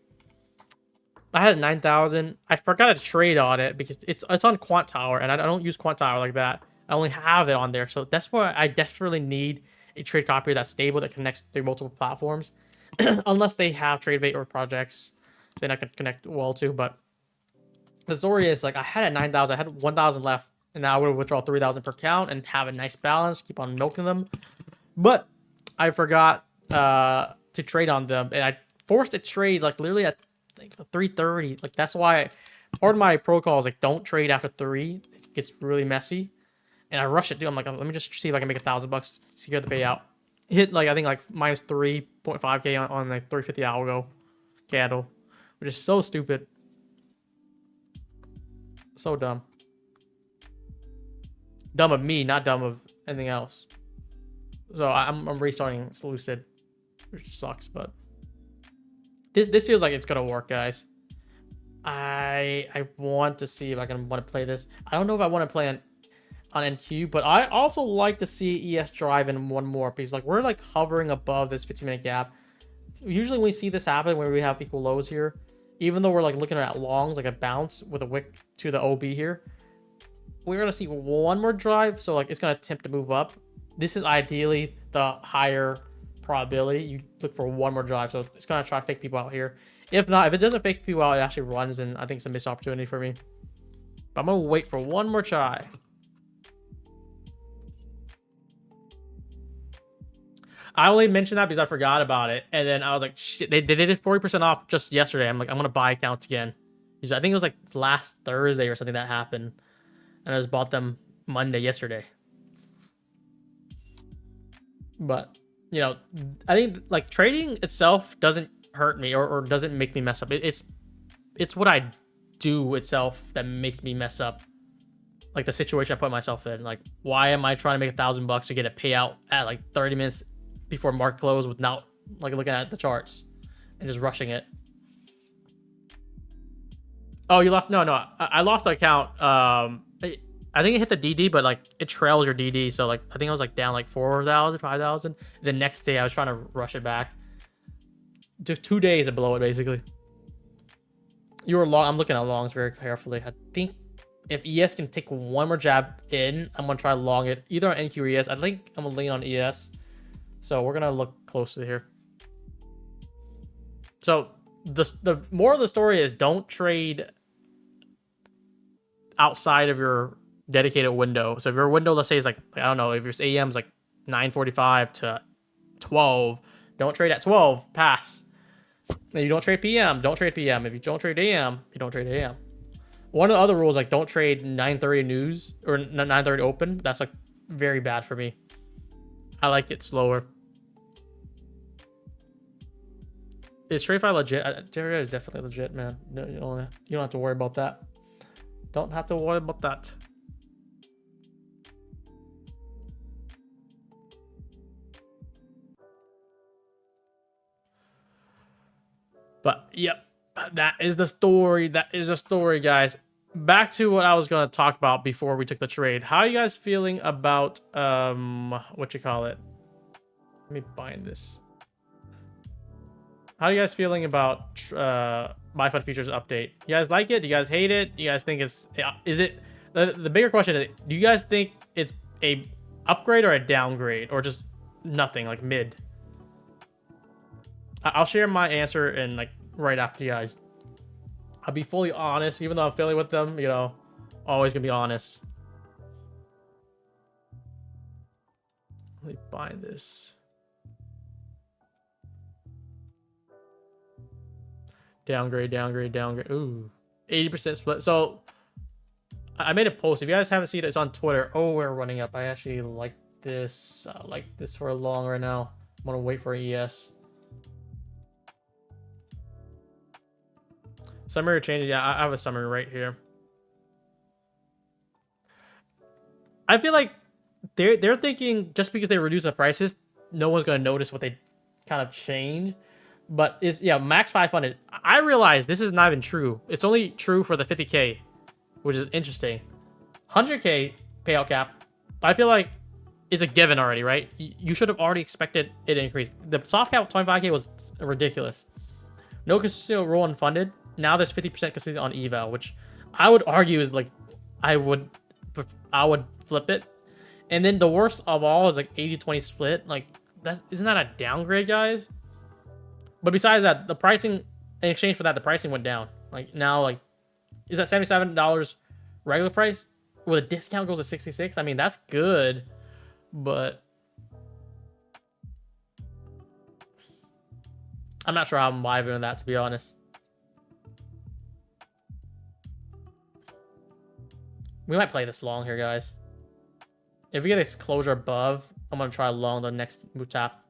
I had a 9,000. I forgot to trade on it because it's on Quant Tower, and I don't use Quant Tower like that. I only have it on there, so that's why I desperately need a trade copier that's stable, that connects to multiple platforms. Unless they have TradeMate or projects, then I can connect well to. But the story is, like, I had a 9,000, I had 1,000 left, and now I would withdraw 3,000 per count and have a nice balance, keep on milking them. But I forgot to trade on them, and I forced a trade like literally at like 3:30. Like, that's why part of my protocol is like, don't trade after 3. It gets really messy, and I rush it too. I'm like, let me just see if I can make $1,000, secure the payout. Hit like, I think like minus 3.5k on like 350 algo candle, which is so stupid, so dumb. Dumb of me, not dumb of anything else. So I'm restarting Lucid, which sucks, but this feels like it's gonna work, guys. I want to see if I can want to play this. I don't know if I want to play on NQ, but I also like to see ES drive in one more, because like we're like hovering above this 15-minute gap. Usually when we see this happen, where we have equal lows here, even though we're like looking at longs, like a bounce with a wick to the OB here, we're gonna see one more drive, so like it's gonna attempt to move up. This is ideally the higher probability. You look for one more drive, so it's gonna try to fake people out here. If not, if it doesn't fake people out, it actually runs, and I think it's a missed opportunity for me. But I'm gonna wait for one more try. I only mentioned that because I forgot about it, and then I was like, shit, they did it 40% off just yesterday. I'm like, I'm gonna buy accounts again, because I think it was like last Thursday or something that happened, and I just bought them yesterday. But you know, I think like trading itself doesn't hurt me or doesn't make me mess up. It's what I do itself that makes me mess up. Like the situation I put myself in. Like, why am I trying to make $1,000 to get a payout at like 30 minutes before market close without like looking at the charts and just rushing it? Oh, you lost? No, I lost the account. I think it hit the DD, but like it trails your DD. So like I think I was like down like 4,000, 5,000. The next day I was trying to rush it back. Just 2 days below it, basically. You were long. I'm looking at longs very carefully. I think if ES can take one more jab in, I'm gonna try long it either on NQ or ES. I think I'm gonna lean on ES. So we're gonna look closely here. So the moral of the story is, don't trade outside of your dedicated window. So if your window, let's say, is like, I don't know, if your AM is like 9:45 to 12, don't trade at 12. Pass. If you don't trade PM, don't trade PM. If you don't trade AM, you don't trade AM. One of the other rules, like, don't trade 9:30 news or 9:30 open. That's like very bad for me. I like it slower. Is TradeFi legit? Jerry is definitely legit, man. No, you don't have to worry about that. Don't have to worry about that. But yep, that is the story. That is the story, guys. Back to what I was going to talk about before we took the trade. How are you guys feeling about what you call it? Let me bind this. How are you guys feeling about my fund features update? You guys like it? Do you guys hate it? Do you guys think is it the bigger question is, do you guys think it's a upgrade or a downgrade, or just nothing, like mid? I'll share my answer in like right after you guys. I'll be fully honest, even though I'm feeling with them, you know, always gonna be honest. Let me bind this. Downgrade, downgrade, downgrade. Ooh, 80% split. So I made a post. If you guys haven't seen it, it's on Twitter. Oh, we're running up. I actually like this. I like this for a long right now. I'm gonna wait for ES. Summary changes. Yeah, I have a summary right here. I feel like they're thinking just because they reduce the prices, no one's gonna notice what they kind of change. But it's, yeah, max 500. I realize this is not even true. It's only true for the 50K, which is interesting. 100K payout cap, I feel like it's a given already, right? You should have already expected it to increase. The soft cap 25K was ridiculous. No custodial rule unfunded. now there's 50% consistency on eval, which I would argue is like I would flip it. And then the worst of all is like 80-20 split. Like isn't that a downgrade, guys? But besides that, the pricing in exchange for that, the pricing went down. Like now, like is that $77 regular price with a discount goes to 66? I mean, that's good, but I'm not sure how I'm vibing with that, to be honest. We might play this long here, guys. If we get a closure above, I'm going to try long the next move tap.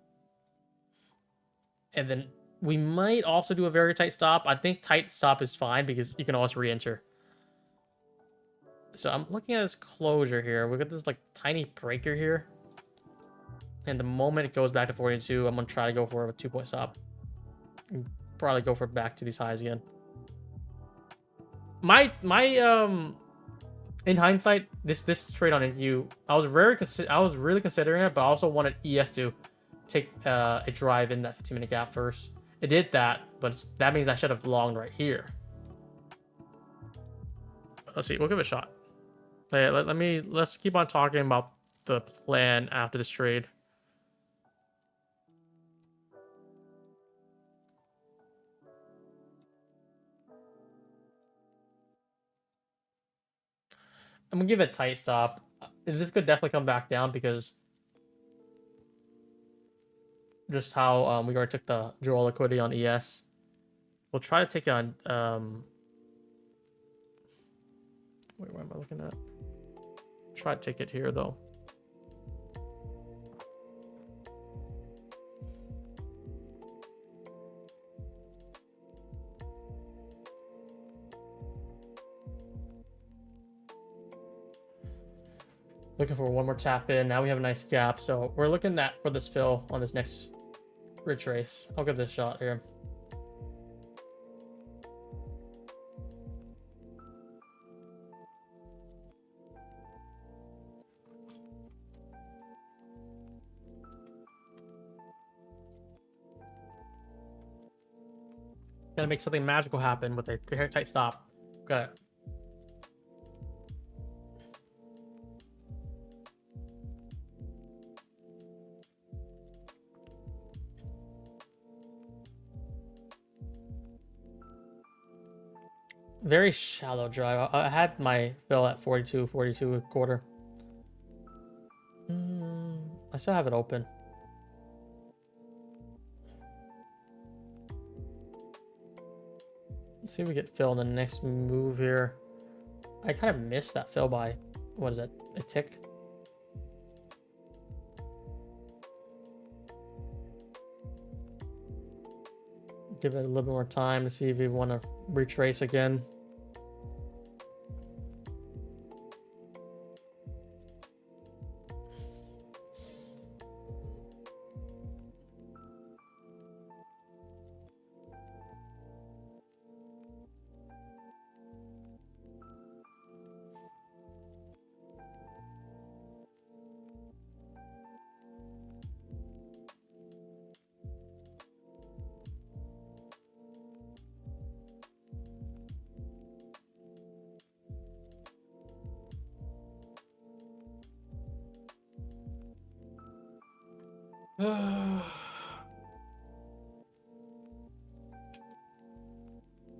And then we might also do a very tight stop. I think tight stop is fine because you can always re-enter. So I'm looking at this closure here. We got this like tiny breaker here. And the moment it goes back to 42, I'm going to try to go for a 2-point stop. Probably go for back to these highs again. In hindsight, this trade on NQ, I was really considering it, but I also wanted ES to take a drive in that 15-minute gap first. It did that, but that means I should have longed right here. Let's see. We'll give it a shot. Hey, let's keep on talking about the plan after this trade. I'm gonna give it a tight stop. This could definitely come back down because just how we already took the draw liquidity on ES. We'll try to take on wait, what am I looking at? Try to take it here though. Looking for one more tap in. Now we have a nice gap. So we're looking at for this fill on this next retrace. I'll give this a shot here. Gotta make something magical happen with a very tight stop. Got it. Very shallow drive. I had my fill at 42 a quarter. I still have it open. Let's see if we get fill in the next move here. I kind of missed that fill by, what is it, a tick? Give it a little bit more time to see if we want to retrace again.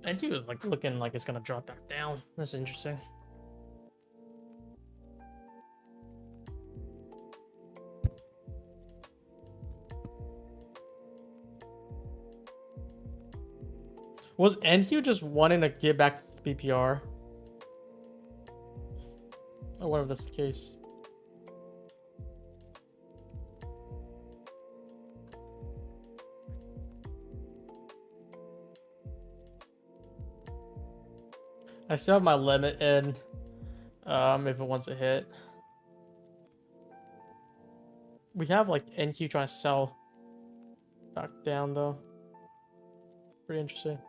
And he was like looking like it's gonna drop back down. That's interesting. Was NQ just wanting to get back to the BPR? I wonder if that's the case. I still have my limit in, if it wants to hit. We have like NQ trying to sell back down though. Pretty interesting.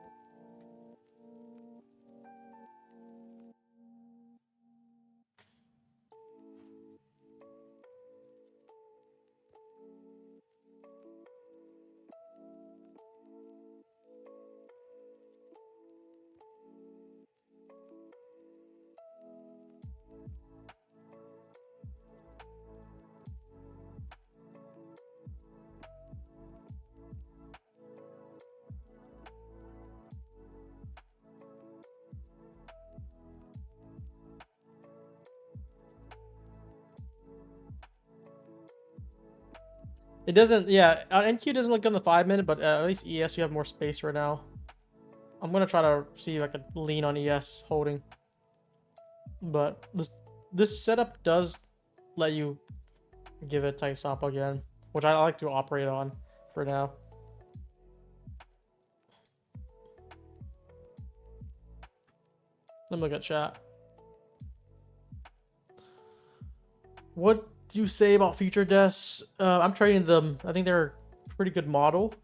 It doesn't, yeah, on NQ doesn't look good on the 5-minute, but at least ES you have more space right now. I'm gonna try to see if I can lean on ES holding. But this setup does let you give it tight stop again, which I like to operate on for now. Let me look at chat. What do you say about future desks? I'm trading them. I think they're a pretty good model.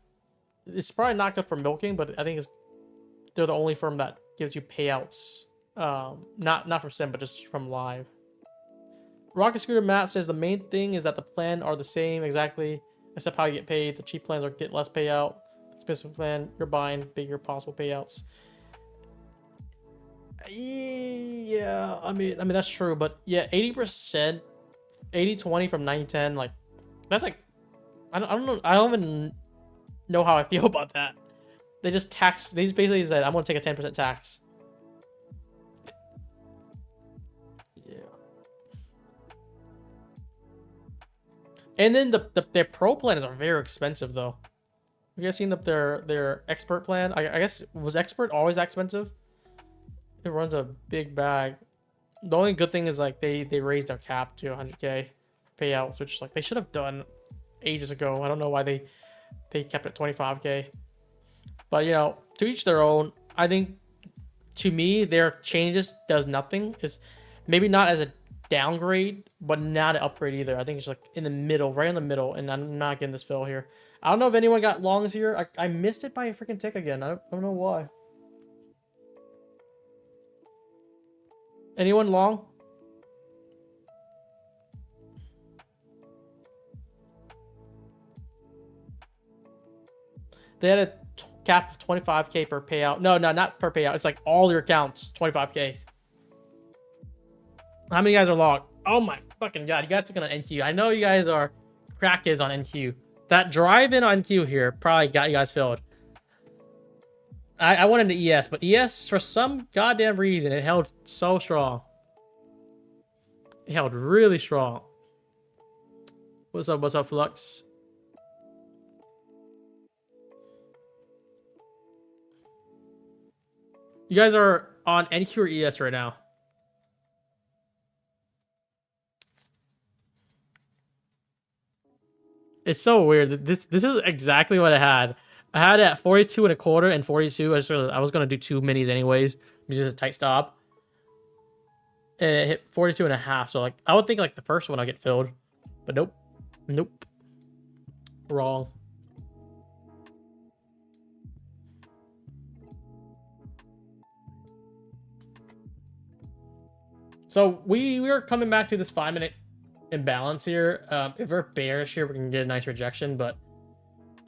It's probably not good for milking, but I think they're the only firm that gives you payouts. Not from sim, but just from live. Rocket Scooter Matt says the main thing is that the plan are the same exactly, except how you get paid. The cheap plans are get less payout. The expensive plan, you're buying bigger possible payouts. Yeah, I mean that's true, but yeah, 80%, 80-20 from 90-10, like that's like I don't know, I don't even know how I feel about that. They just basically said I'm gonna take a 10% tax. Yeah. And then their pro plans are very expensive though. Have you guys seen their expert plan? I guess, was expert always that expensive? It runs a big bag. The only good thing is like they raised their cap to 100K payouts, which like they should have done ages ago. I don't know why they kept it 25K. But you know, to each their own. I think to me their changes does nothing. Is maybe not as a downgrade, but not an upgrade either. I think it's like in the middle, right in the middle, and I'm not getting this fill here. I don't know if anyone got longs here. I missed it by a freaking tick again. I don't know why. Anyone long? They had a cap of 25K per payout. No, not per payout. It's like all your accounts, 25K. How many guys are logged? Oh my fucking god, you guys are gonna NQ. I know you guys are crackheads on NQ. That drive-in on NQ here probably got you guys filled. I wanted the ES, but ES, for some goddamn reason, it held so strong. It held really strong. What's up, Flux? You guys are on NQ or ES right now? It's so weird. This is exactly what I had. I had it at 42 and a quarter and 42. I was gonna do 2 minis anyways, just a tight stop. And it hit 42 and a half. So like I would think like the first one I'll get filled, but nope, nope, wrong. So we are coming back to this 5-minute imbalance here. If we're bearish here, we can get a nice rejection, but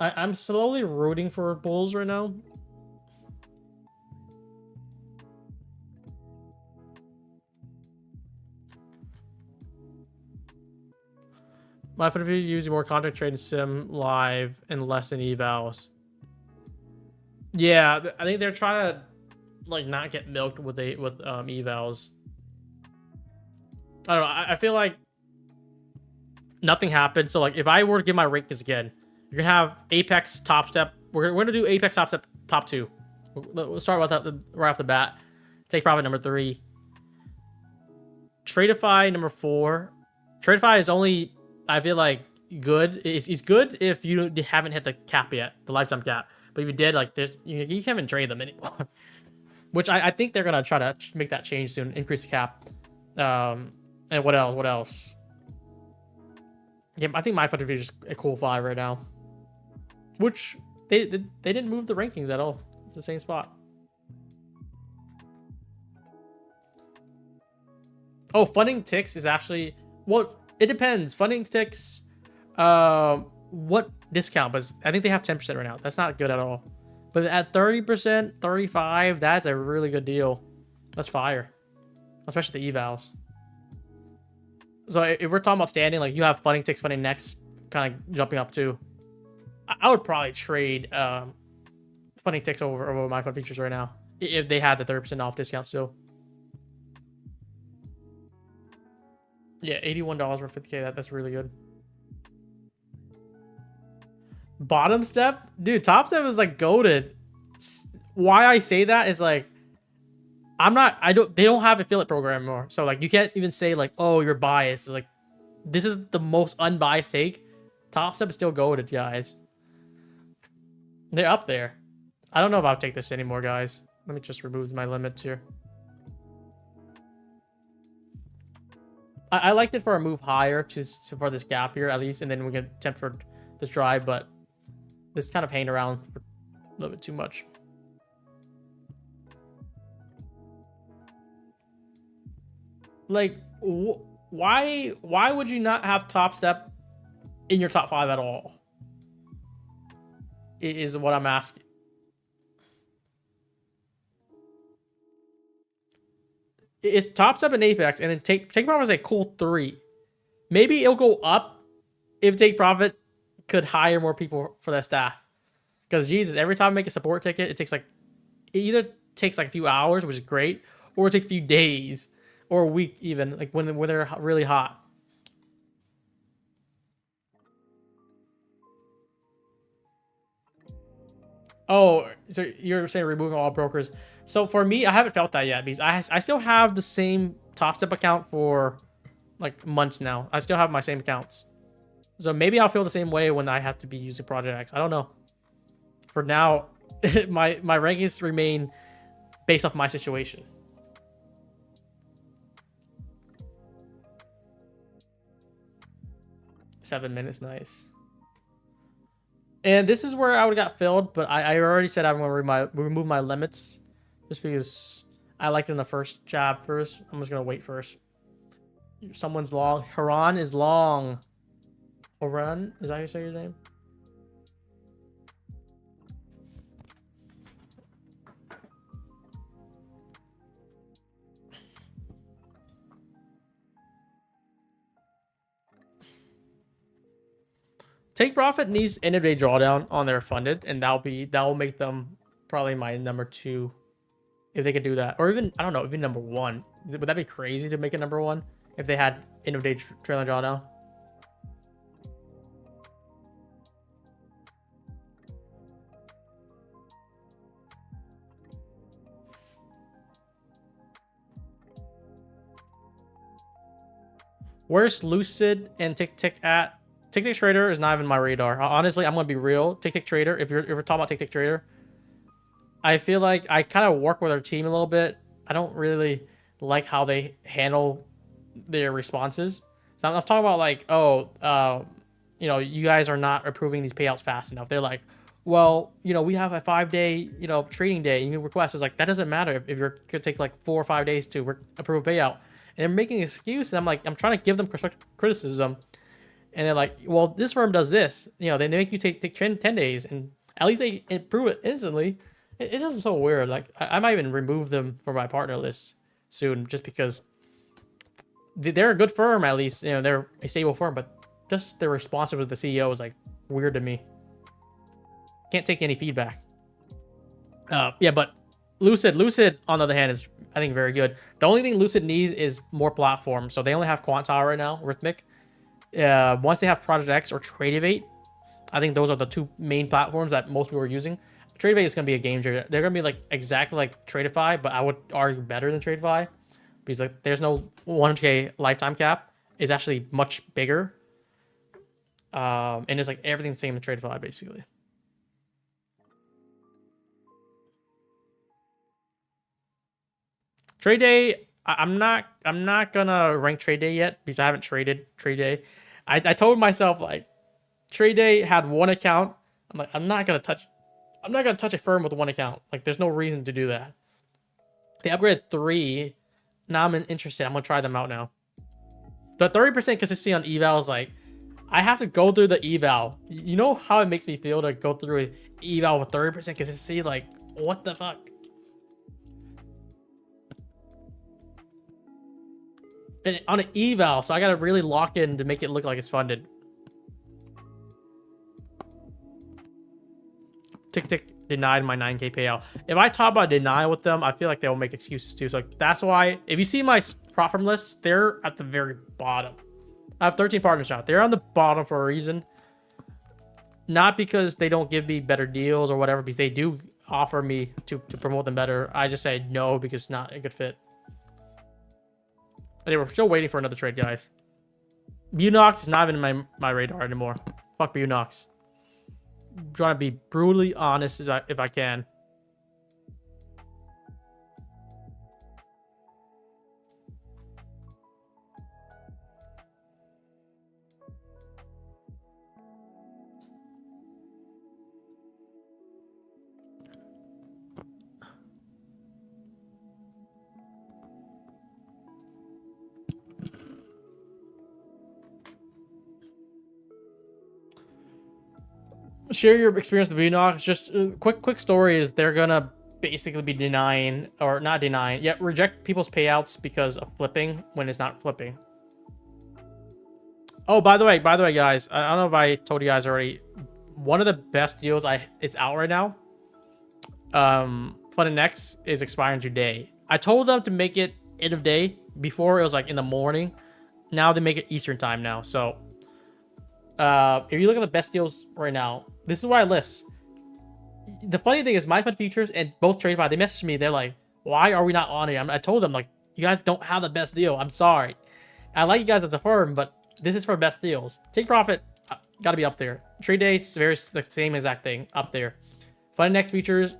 I'm slowly rooting for bulls right now. My friend, if you're using more contract trade in sim live and less in evals. Yeah, I think they're trying to like not get milked with evals. I don't know. I feel like nothing happened. So like if I were to give my rankings again, you're gonna have Apex top step. We're gonna do Apex top step top 2. We'll start with that right off the bat. Take profit number 3. Tradeify number 4. Tradeify is only, I feel like, good. It's good if you haven't hit the cap yet, the lifetime cap. But if you did, like you can't even trade them anymore. Which I think they're gonna try to make that change soon, increase the cap. And what else? What else? Yeah, I think my fund is just a cool 5 right now. Which they didn't move the rankings at all. It's the same spot. Oh, funding ticks is actually, well, it depends. Funding ticks, what discount? But I think they have 10% right now. That's not good at all. But at 30%, 35%, that's a really good deal. That's fire, especially the evals. So if we're talking about standing, like you have funding ticks, funding next, kind of jumping up too. I would probably trade funding ticks over my fund features right now if they had the 30% off discount still. Yeah, $81 for 50K. That's really good. Bottom step, dude. Top step is like goated. Why I say that is like, they don't have affiliate program anymore. So like, you can't even say like, oh, you're biased. It's like, this is the most unbiased take. Top step is still goated, guys. They're up there. I don't know if I'll take this anymore, guys. Let me just remove my limits here. I liked it for a move higher for this gap here, at least, and then we can attempt for this drive, but this kind of hanging around for a little bit too much. Like, why would you not have top step in your top 5 at all? Is what I'm asking. It's top step in Apex, and then take profit is a cool 3. Maybe it'll go up if take profit could hire more people for that staff. Because Jesus, every time I make a support ticket, it either takes like a few hours, which is great, or it takes a few days or a week even, like when they're really hot. Oh, so you're saying removing all brokers. So for me, I haven't felt that yet because I still have the same top step account for like months now. I still have my same accounts. So maybe I'll feel the same way when I have to be using Project X. I don't know. For now, my rankings remain based off my situation. Seven minutes, nice. And this is where I would have got filled, but I already said I'm going to remove my limits just because I liked it in the first jab first. I'm just going to wait first. Someone's long. Haran is long. Haran? Is that how you say your name? Take profit needs end of day drawdown on their funded, and that will make them probably my number 2 if they could do that, or even I don't know, even number 1. Would that be crazy to make it number 1 if they had end of day trailing drawdown? Where's Lucid and Tick Tick at? Tick Tick Trader is not even my radar. Honestly, I'm gonna be real. Tick Tick Trader, if we're talking about Tick Tick Trader, I feel like I kind of work with our team a little bit. I don't really like how they handle their responses. So I'm talking about like, you know, you guys are not approving these payouts fast enough. They're like, well, you know, we have a 5-day, you know, trading day. And you request is like, that doesn't matter if you're gonna take like 4 or 5 days to approve a payout. And they're making an excuse, and I'm like, I'm trying to give them constructive criticism. And they're like, well, this firm does this. You know, they make you take 10 days, and at least they improve it instantly. It's just so weird. Like, I might even remove them from my partner list soon, just because they're a good firm, at least. You know, they're a stable firm, but just their response to the CEO is like weird to me. Can't take any feedback. Yeah, but Lucid, on the other hand, is I think very good. The only thing Lucid needs is more platforms. So they only have Quantile right now, Rhythmic. Once they have Project X or Tradeovate, I think those are the 2 main platforms that most people are using. Tradeovate is going to be a game changer. They're going to be like exactly like Tradeify, but I would argue better than Tradeify because like there's no 100K lifetime cap. It's actually much bigger, and it's like everything the same as Tradeify basically. Trade Day, I'm not gonna rank Trade Day yet because I haven't traded Trade Day. I told myself like Trade Day had 1 account. I'm like, I'm not gonna touch a firm with 1 account. Like, there's no reason to do that. They upgraded 3. Now I'm interested. I'm gonna try them out now. The 30% consistency on eval is like, I have to go through the eval. You know how it makes me feel to go through an eval with 30% consistency? Like, what the fuck? And on an eval, so I gotta really lock in to make it look like it's funded. Tick Tick denied my 9K payout. If I talk about denial with them, I feel like they'll make excuses too. So like, that's why, if you see my prop firm list, they're at the very bottom. I have 13 partners now. They're on the bottom for a reason. Not because they don't give me better deals or whatever, because they do offer me to promote them better. I just say no because it's not a good fit. Anyway, we're still waiting for another trade, guys. Bunox is not even in my radar anymore. Fuck Bunox. I'm trying to be brutally honest if I can. Share your experience with Bunox. Just a quick story is they're gonna basically be denying, or not denying, yet reject people's payouts because of flipping when it's not flipping. Oh, by the way, guys, I don't know if I told you guys already. One of the best deals it's out right now. FunNext is expiring today. I told them to make it end of day. Before it was like in the morning. Now they make it Eastern time now. So if you look at the best deals right now, this is why I list. The funny thing is, my fund features and both TradeFi, they messaged me. They're like, "Why are we not on it?" I told them, like, you guys don't have the best deal. I'm sorry. I like you guys as a firm, but this is for best deals. Take profit, gotta be up there. Trade dates, very the same exact thing, up there. FunNext features,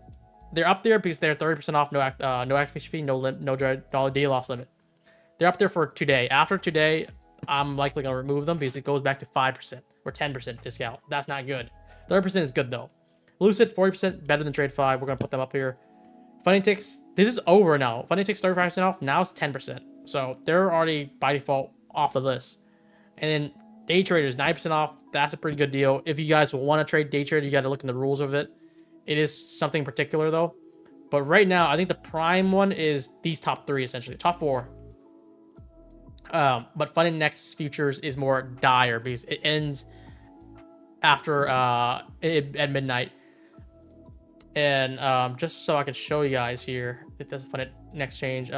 they're up there because they're 30% off, no activation fee, no daily loss limit. They're up there for today. After today, I'm likely gonna remove them because it goes back to 5% or 10% discount. That's not good. 30% is good though. Lucid 40% better than TradeFi. We're gonna put them up here. FunnyTix, this is over now. FunnyTix 35% off. Now it's 10%. So they're already by default off the list. And then day traders 9% off. That's a pretty good deal. If you guys want to trade day trade, you got to look in the rules of it. It is something particular though. But right now, I think the prime one is these top three essentially, top four. But FunNext futures is more dire because it ends after at midnight. And just so I can show you guys here, if that's a FunNext change,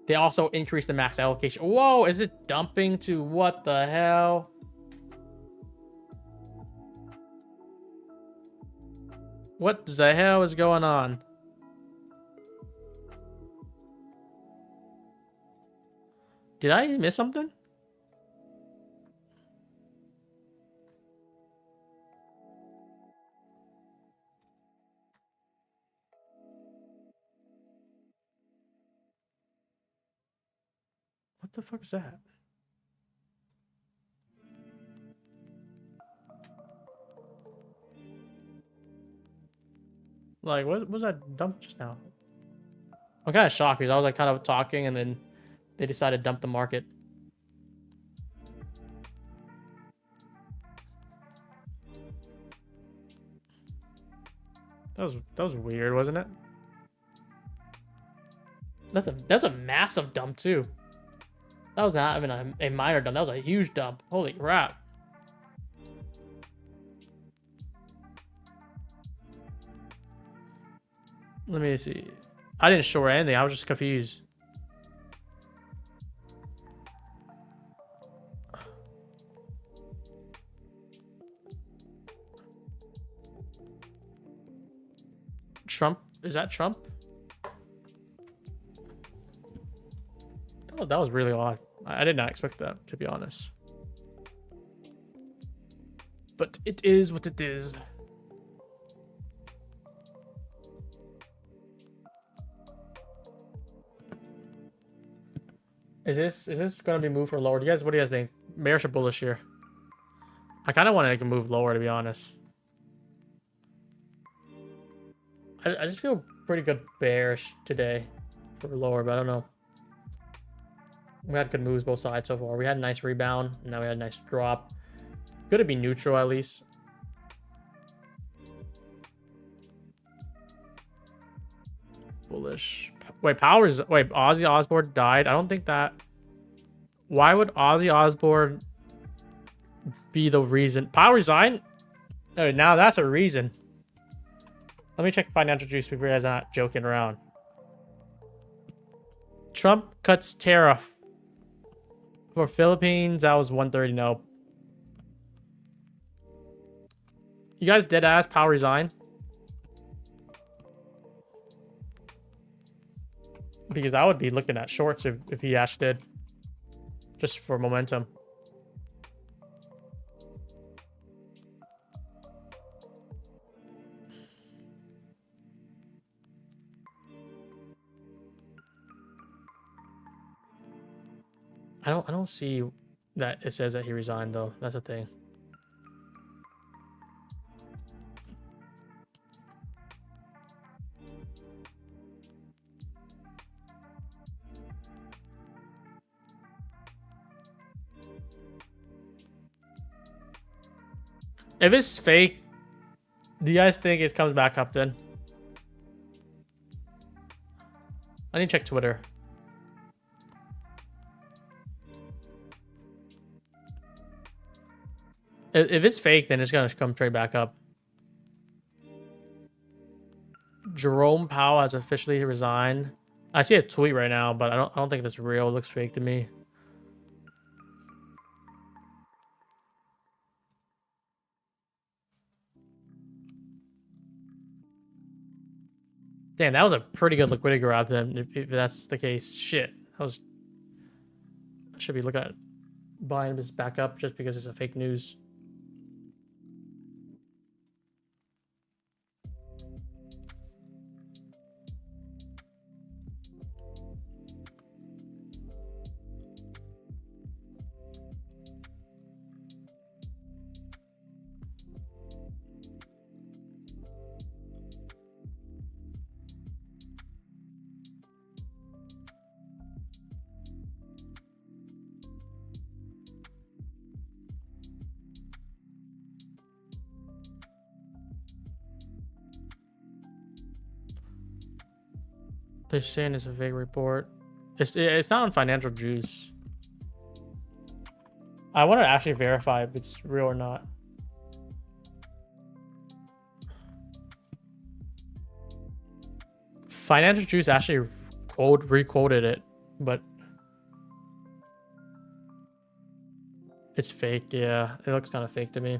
they also increased the max allocation. Whoa, is it dumping to what the hell? What the hell is going on? Did I miss something? What the fuck is that? Like, what was that dump just now? I'm kind of shocked because I was like kind of talking and then they decided to dump the market. That was weird, wasn't it? That's a massive dump too. That was not even a minor dump. That was a huge dump. Holy crap. Let me see. I didn't short anything. I was just confused. Trump? Is that Trump? Oh, that was really odd. I did not expect that, to be honest. But it is what it is. Is this gonna be moved or lower? What do you guys think? Bearish or bullish here? I kind of want to make a move lower, to be honest. I just feel pretty good bearish today for lower, but I don't know. We had good moves both sides so far. We had a nice rebound. And now we had a nice drop. Good to be neutral at least. Bullish. Wait, Ozzy Osbourne died? I don't think that... Why would Ozzy Osbourne be the reason? Power resign? Oh, now that's a reason. Let me check financial juice before you guys are not joking around. Trump cuts tariff. For Philippines, that was 130. No. You guys dead ass Powell resign? Because I would be looking at shorts if he actually did. Just for momentum. I don't see that it says that he resigned though. That's the thing. If it's fake, do you guys think it comes back up then? I need to check Twitter. If it's fake, then it's gonna come straight back up. Jerome Powell has officially resigned. I see a tweet right now, but I don't think it's real. It looks fake to me. Damn, that was a pretty good liquidity grab then, if that's the case. Shit. I should be looking at buying this back up just because it's a fake news. They're saying it's a fake report. It's not on Financial Juice. I want to actually verify if it's real or not. Financial Juice actually re-quoted it, but it's fake. Yeah, it looks kind of fake to me.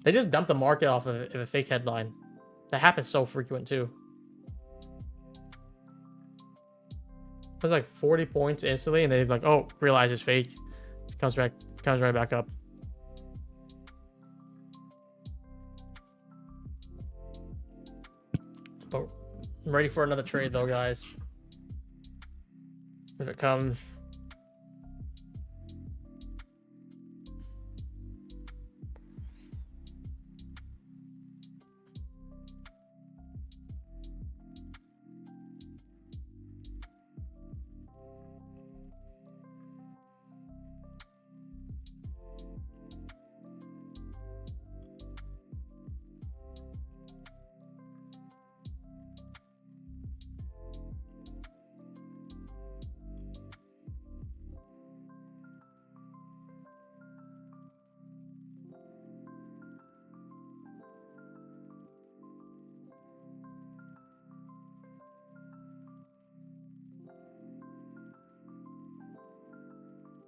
They just dumped the market off of a fake headline. That happens so frequent too. It was like 40 points instantly, and they like, oh, realize it's fake. It comes right back up. But I'm ready for another trade though, guys. If it comes.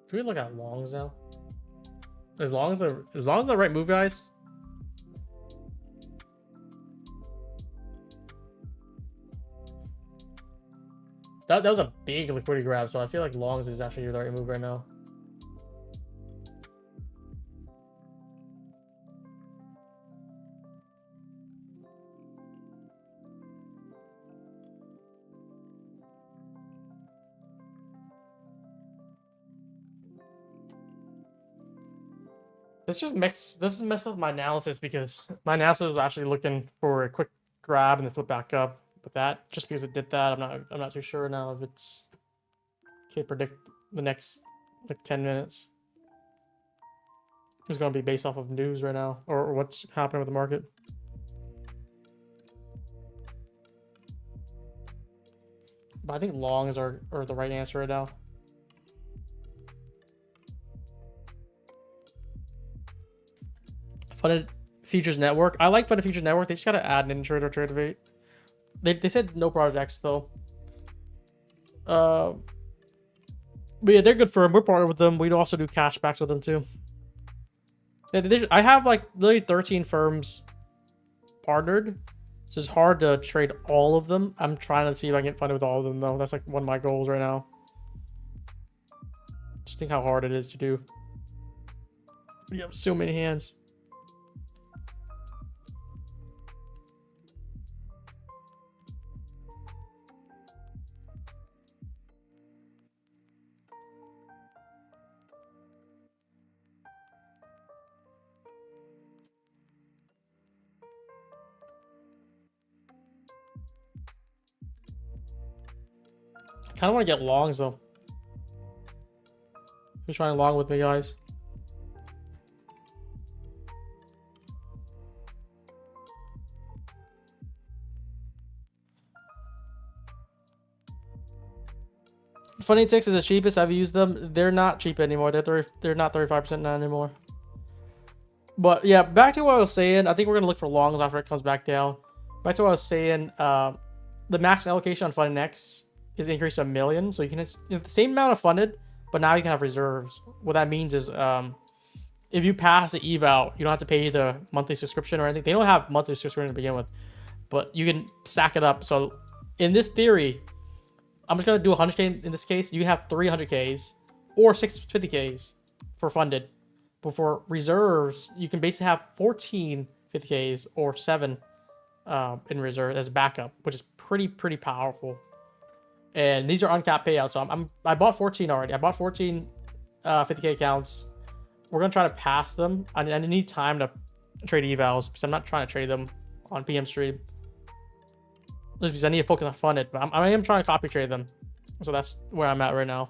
Do we look at longs now? As long as the right move, guys. That was a big liquidity grab, so I feel like longs is actually the right move right now. This messed up my analysis because my analysis was actually looking for a quick grab and then flip back up. But that, just because it did that, I'm not too sure now if it's can't predict the next like 10 minutes. It's gonna be based off of news right now or what's happening with the market. But I think longs are the right answer right now. Funded Futures Network. I like Funded Futures Network. They just gotta add an intraday or trade rate. They said no projects though. But yeah, they're good firm. We're partnered with them. We also do cashbacks with them too. I have like literally 13 firms partnered. So it's hard to trade all of them. I'm trying to see if I can get funded with all of them though. That's like one of my goals right now. Just think how hard it is to do. You have so many hands. I kind of want to get longs though. Who's trying long with me, guys? Funny Ticks is the cheapest. I've used them. They're not cheap anymore. They're not 35% now anymore. But yeah, back to what I was saying. I think we're gonna look for longs after it comes back down. Back to what I was saying. The max allocation on Funded Next is increased to $1 million, so you can the same amount of funded, but now you can have reserves. What that means is, if you pass the eval, you don't have to pay the monthly subscription or anything. They don't have monthly subscription to begin with, but you can stack it up. So in this theory, I'm just gonna do 100K in this case. You have 300Ks or 650Ks for funded. But for reserves, you can basically have 14 50Ks or 7 in reserve as backup, which is pretty powerful. And these are uncapped payouts. So I bought 14 already. I bought 14 50K accounts. We're gonna try to pass them. I need time to trade evals because I'm not trying to trade them on PM stream. Just because I need to focus on funded, but I am trying to copy trade them. So that's where I'm at right now.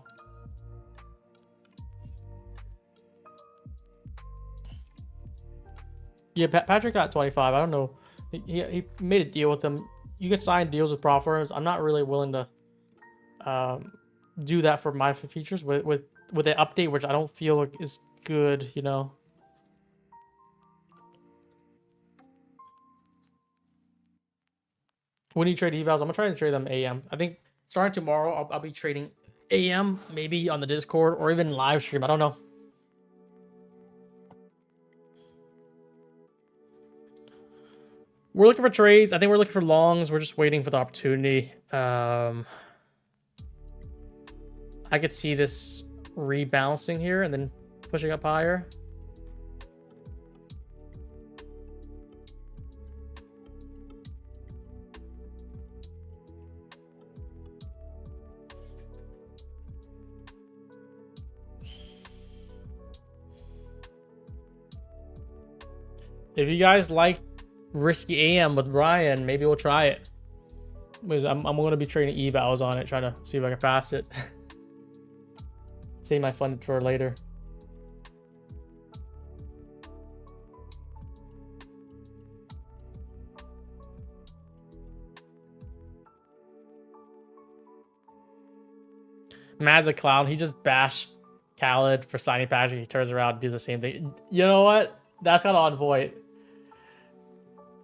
Yeah, Patrick got 25. I don't know. He made a deal with them. You can sign deals with prop firms. I'm not really willing to do that for my features with an update, which I don't feel is good, you know. When you trade evals, I'm gonna try to trade them AM. I think starting tomorrow, I'll be trading AM, maybe on the Discord or even live stream. I don't know. We're looking for trades. I think we're looking for longs. We're just waiting for the opportunity. I could see this rebalancing here and then pushing up higher. If you guys like risky AM with Brian, maybe we'll try it. I'm going to be trading evals on it, trying to see if I can pass it. Save my funded for later. Mad's a clown. He just bashed Khaled for signing Patrick. He turns around and does the same thing. You know what? That's kind of on point.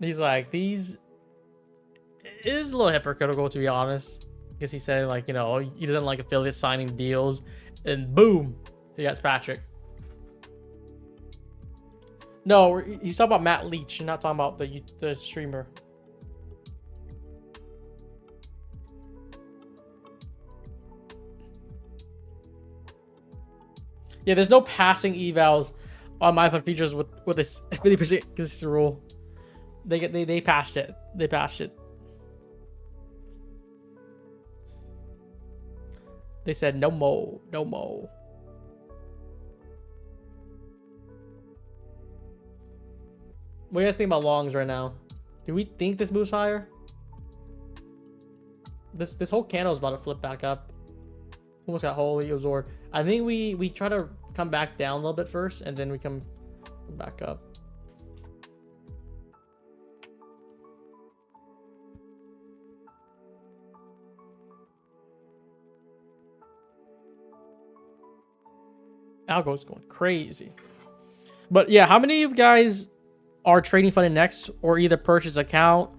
He's like, these is a little hypocritical, to be honest. Because he said, like, you know, he doesn't like affiliates signing deals, and boom, he got Patrick. No, he's talking about Matt Leach. You're not talking about the streamer. Yeah, there's no passing evals on my fund features with this 50% consistent rule. They passed it. They passed it. They said no more, no more. What do you guys think about longs right now? Do we think this moves higher? This whole candle is about to flip back up. Almost got wholly absorbed. I think we try to come back down a little bit first, and then we come back up. Algo's going crazy. But yeah, how many of you guys are trading Funded Next or either purchase account?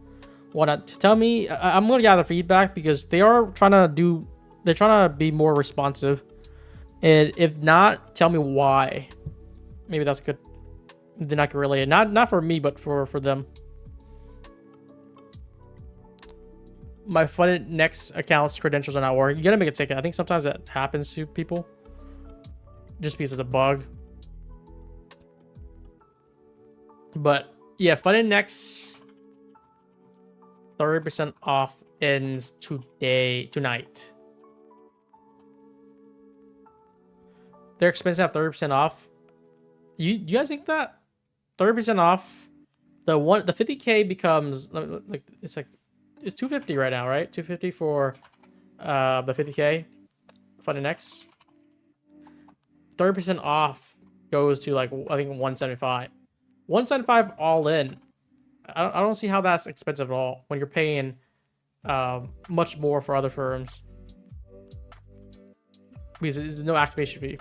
Want to tell me? I'm going to gather feedback because they are trying to do. They're trying to be more responsive. And if not, tell me why. Maybe that's good. Then I can relay it. Not for me, but for them. My funded next account's credentials are not working. You gotta make a ticket. I think sometimes that happens to people. Just because it's a bug. But yeah, funded next 30% off ends tonight. They're expensive to have 30% off. You guys think that 30% off, the 50K becomes like it's 250 right now, right? 250 for the 50K funded next. 30% off goes to like I think 175. 175 all in. I don't see how that's expensive at all when you're paying much more for other firms because there's no activation fee.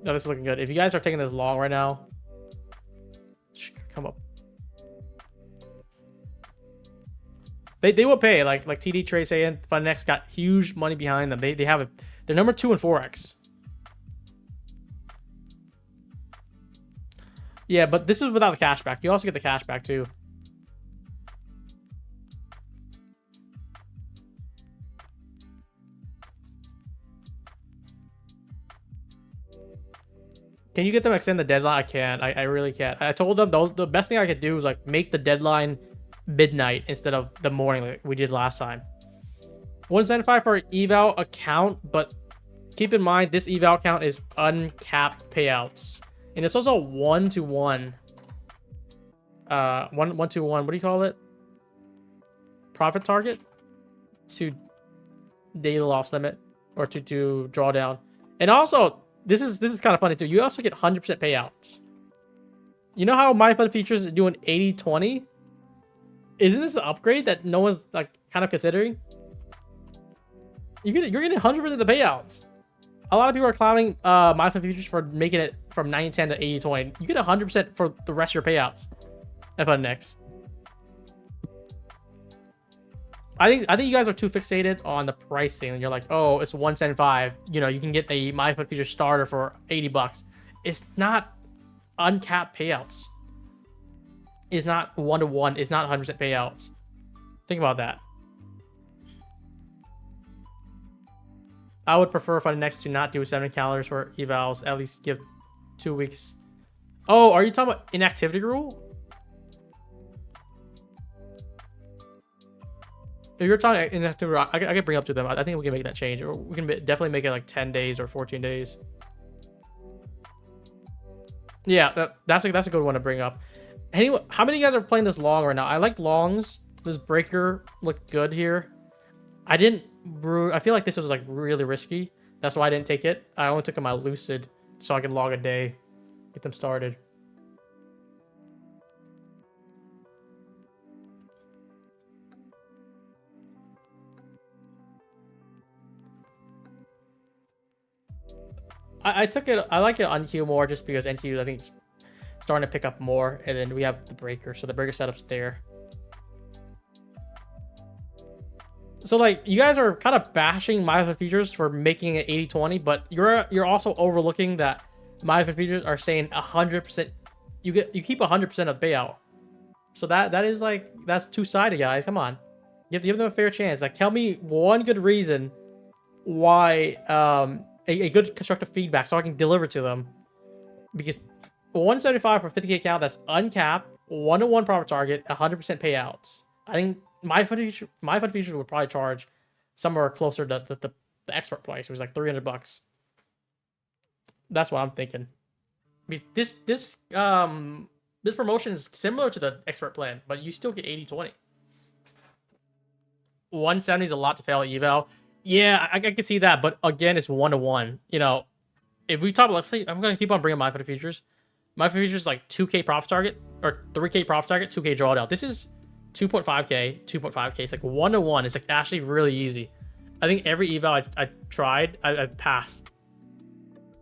No, this is looking good. If you guys are taking this long right now, come up. They will pay like TD Trade saying FundNext got huge money behind them. They have they're number 2 in Forex. Yeah, but this is without the cashback. You also get the cashback too. Can you get them to extend the deadline? I can't. I really can't. I told them the best thing I could do is like make the deadline midnight instead of the morning like we did last time. 175 for eval account, but keep in mind this eval account is uncapped payouts, and it's also 1-to-1. 1-to-1. What do you call it? Profit target to daily loss limit or to drawdown, and also. This is kind of funny too. You also get 100% payouts. You know how my fund features are doing 80-20? Isn't this an upgrade that no one's like kind of considering? You're getting 100% of the payouts. A lot of people are clowning my fund features for making it from 90-10 to 80-20. You get 100% for the rest of your payouts. At FundNext. I think you guys are too fixated on the pricing, and you're like, oh, it's 175. You know, you can get the MyFund Feature starter for $80. It's not uncapped payouts. It's not 1-to-1. It's not 100% payouts. Think about that. I would prefer FundNext to not do 7 calendars for evals. At least give 2 weeks. Oh, are you talking about inactivity rule? If you're talking inactivity rule, I can bring up to them. I think we can make that change. Or we can definitely make it like 10 days or 14 days. Yeah, that's a good one to bring up. Anyway, how many of you guys are playing this long right now? I like longs. This breaker looked good here. I feel like this was like really risky. That's why I didn't take it. I only took my Lucid so I can log a day, get them started. I took it. I like it on NQ more just because NQ I think it's starting to pick up more, and then we have the breaker, so the breaker setup's there. So like you guys are kind of bashing MyFund Features for making it 80-20, but you're also overlooking that MyFund Features are saying 100%. You keep 100% of the payout. So that is like that's two-sided, guys. Come on, give them a fair chance. Like tell me one good reason why a good constructive feedback so I can deliver to them, because 175 for 50K account that's uncapped, 1-to-1 profit target, 100% payouts. I think MyFund Features would probably charge somewhere closer to the expert price. It was like $300. That's what I'm thinking. Because this promotion is similar to the expert plan, but you still get 80-20. 170 is a lot to fail at eval. Yeah, I can see that, but again, it's 1-to-1. You know, if we talk, let's say I'm gonna keep on bringing MyFund Features. MyFund Features is like 2K profit target or 3K profit target, 2K drawdown. This is 2.5K, 2.5K. It's like 1-to-1. It's like actually really easy. I think every eval I tried, I passed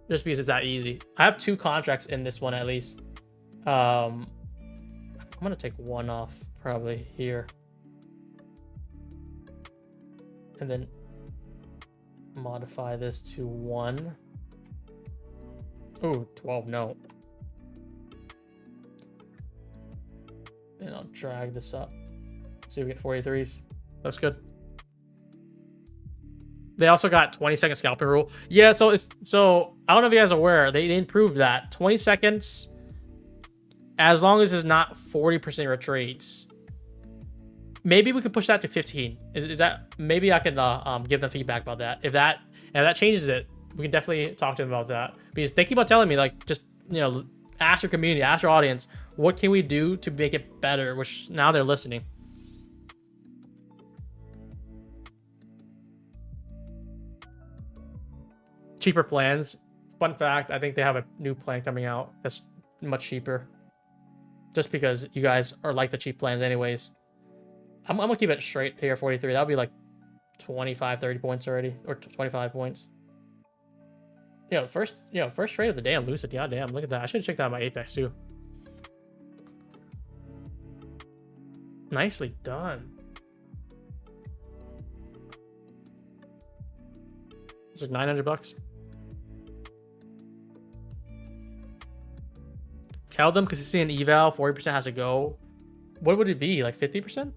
just because it's that easy. I have 2 contracts in this one at least. I'm gonna take one off probably here. and then modify this to 1. Ooh, 12, no. And I'll drag this up. See, we get 43s. That's good. They also got 20-second scalping rule. Yeah, so I don't know if you guys are aware, they improved that. 20 seconds, as long as it's not 40% retreats. Maybe we could push that to 15. Is that, maybe I can give them feedback about that. If that changes it, we can definitely talk to them about that. Because they keep on telling me, like, just, you know, ask your community, ask your audience, what can we do to make it better? Which now they're listening. Cheaper plans. Fun fact, I think they have a new plan coming out that's much cheaper. Just because you guys are like the cheap plans anyways. I'm gonna keep it straight here, 43. That'll be like 25, 30 points already, or 25 points. First trade of the day on Lucid. God damn, look at that. I should check that out my Apex too. Nicely done. It's like 900 bucks. Tell them, because you see an eval, 40% has to go. What would it be? Like 50%?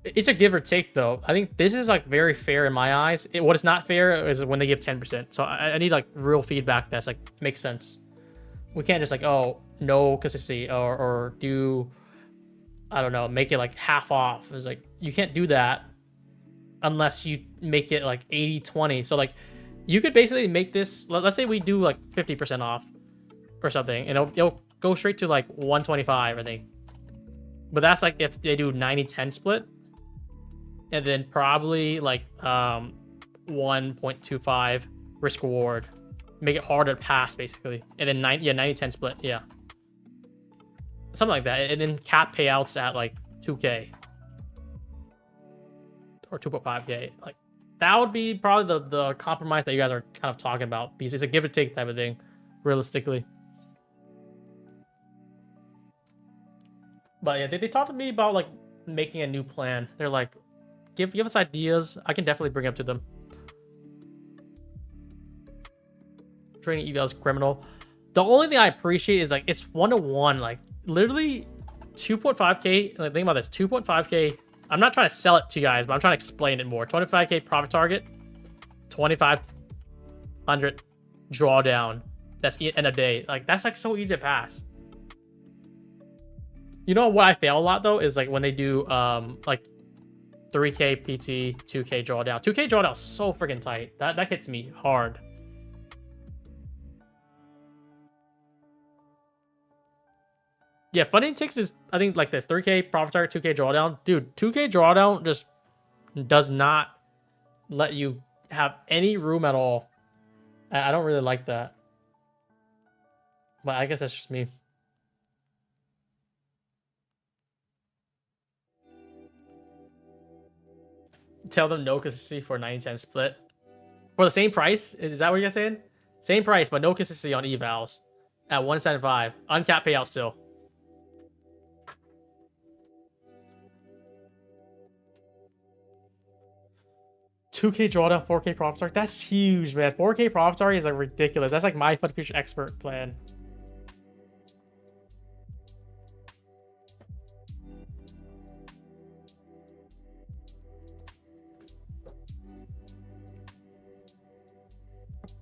It's a give or take, though. I think this is like very fair in my eyes. What is not fair is when they give 10%. So I need like real feedback that's like makes sense. We can't just like, oh, no consistency or do, I don't know, make it like half off. It's like, you can't do that unless you make it like 80-20. So like, you could basically make this, let's say we do like 50% off or something, and it'll go straight to like 125, I think. But that's like if they do 90-10 split, and then probably like 1.25 risk reward, make it harder to pass basically, and then 90-10 split, yeah, something like that, and then cap payouts at like 2K or 2.5K. Like that would be probably the compromise that you guys are kind of talking about, because it's a give or take type of thing, realistically. But yeah, they talked to me about like making a new plan. They're like, give us ideas. I can definitely bring up to them. Training evals criminal. The only thing I appreciate is like it's 1-to-1. Like literally 2.5K. Like think about this, 2.5K. I'm not trying to sell it to you guys, but I'm trying to explain it more. 25K profit target, 2,500 drawdown. That's end of day. Like that's like so easy to pass. You know what I fail a lot though is like when they do like 3K PT, 2K drawdown. 2K drawdown is so freaking tight. That hits me hard. Yeah, funding ticks is, I think, like this. 3K profit target, 2K drawdown. Dude, 2K drawdown just does not let you have any room at all. I don't really like that. But I guess that's just me. Tell them no consistency for 90-10 split. For the same price? Is that what you're saying? Same price, but no consistency on evals. At 175. Uncapped payout still. $2K drawdown, 4K profit target. That's huge, man. 4K profit target is like ridiculous. That's like my Fund Future Expert plan.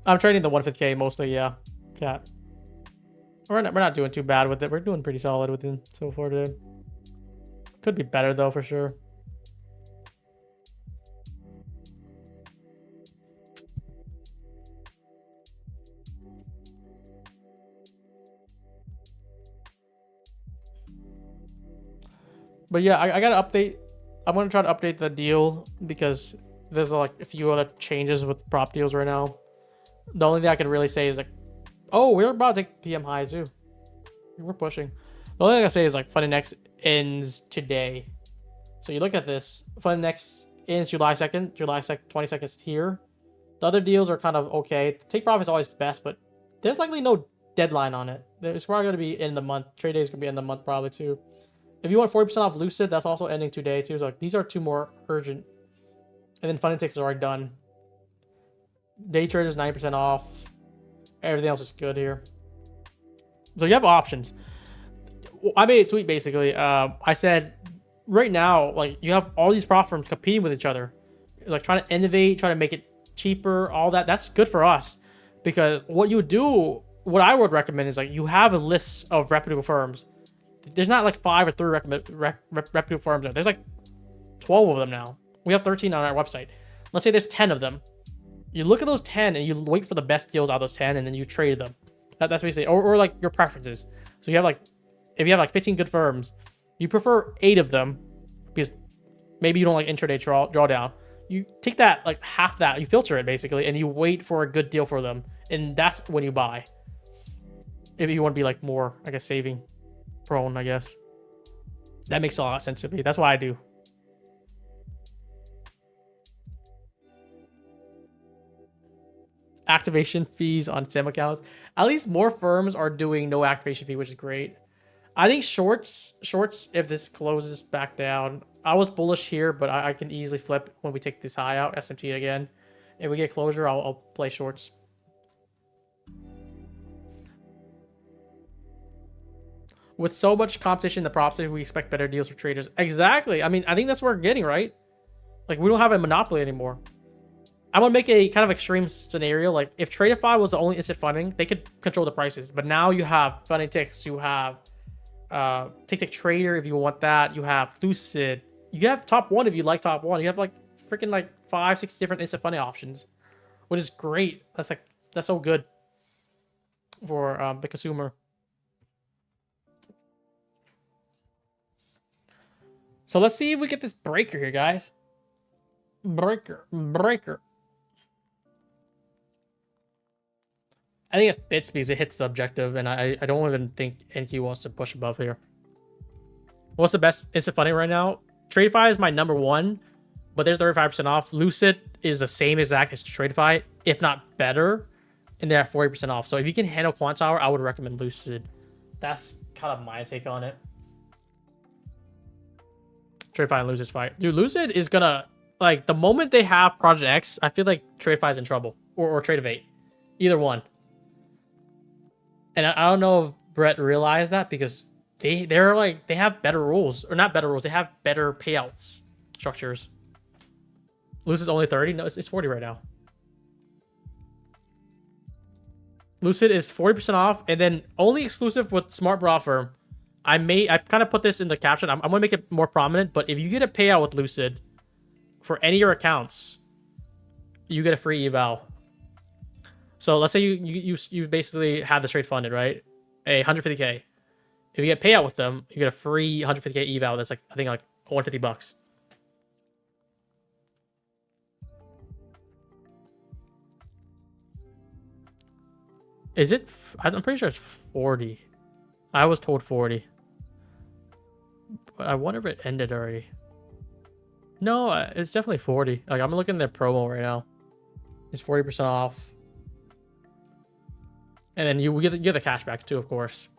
I'm trading the 150K mostly, yeah. Yeah. We're not doing too bad with it. We're doing pretty solid with it so far today. Could be better though, for sure. But yeah, I gotta update. I'm gonna try to update the deal because there's like a few other changes with prop deals right now. The only thing I can really say is like, oh, we're about to take PM high too. We're pushing. The only thing I can say is like Funding Next ends today. So you look at this, Funding Next ends July 2nd, July 2nd, 20 seconds here. The other deals are kind of okay. Take profit is always the best, but there's likely no deadline on it. It's probably going to be in the month. Trade day is going to be in the month probably too. If you want 40% off Lucid, that's also ending today too. So like, these are 2 more urgent. And then Funding Ticks is already done. Day Traders 9% off. Everything else is good here. So you have options. I made a tweet basically. I said, right now, like you have all these prop firms competing with each other, like trying to innovate, trying to make it cheaper, all that. That's good for us, because what you do, what I would recommend is like you have a list of reputable firms. There's not like 5 or 3 reputable firms. There's like 12 of them now. We have 13 on our website. Let's say there's 10 of them. You look at those 10 and you wait for the best deals out of those 10, and then you trade them. That's basically, or like your preferences. So you have like, if you have like 15 good firms, you prefer 8 of them because maybe you don't like intraday drawdown. You take that, like half that, you filter it basically, and you wait for a good deal for them. And that's when you buy. If you want to be like more, I guess, saving prone, I guess. That makes a lot of sense to me. That's why I do. Activation fees on SIM accounts. At least more firms are doing no activation fee, which is great. I think shorts, if this closes back down, I was bullish here, but I can easily flip when we take this high out, SMT again. If we get closure, I'll play shorts. With so much competition in the prop space, we expect better deals for traders. Exactly. I mean, I think that's what we're getting, right? Like, we don't have a monopoly anymore. I'm going to make a kind of extreme scenario. Like, if Tradeify was the only instant funding, they could control the prices. But now you have Funding Ticks, you have Tick Trader if you want that. You have Lucid. You have Top 1 if you like Top 1. You have like freaking like 5-6 different instant funding options, which is great. That's so good for the consumer. So let's see if we get this breaker here, guys. Breaker. I think it fits because it hits the objective, and I don't even think NQ wants to push above here. What's the best instant funding right now? Tradeify is my number 1, but they're 35% off. Lucid is the same exact as Tradeify, if not better, and they're at 40% off. So if you can handle Quant Tower, I would recommend Lucid. That's kind of my take on it. Tradeify and Lucid's fight. Dude, Lucid is gonna, like, the moment they have Project X, I feel like Tradeify is in trouble. Or Tradeivate. Either one. And I don't know if Brett realized that, because they're like, they have better rules. Or not better rules, they have better payouts structures. Lucid's only 30? No, it's 40 right now. Lucid is 40% off, and then only exclusive with Smart Bra Firm. I kind of put this in the caption. I'm going to make it more prominent, but if you get a payout with Lucid for any of your accounts, you get a free eval. So let's say you basically have the trade funded, right? A 150K. If you get payout with them, you get a free 150K eval. That's like, I think like $150. Is it? I'm pretty sure it's 40. I was told 40. But I wonder if it ended already. No, it's definitely 40. Like, I'm looking at their promo right now. It's 40% off. And then you get the cash back too, of course.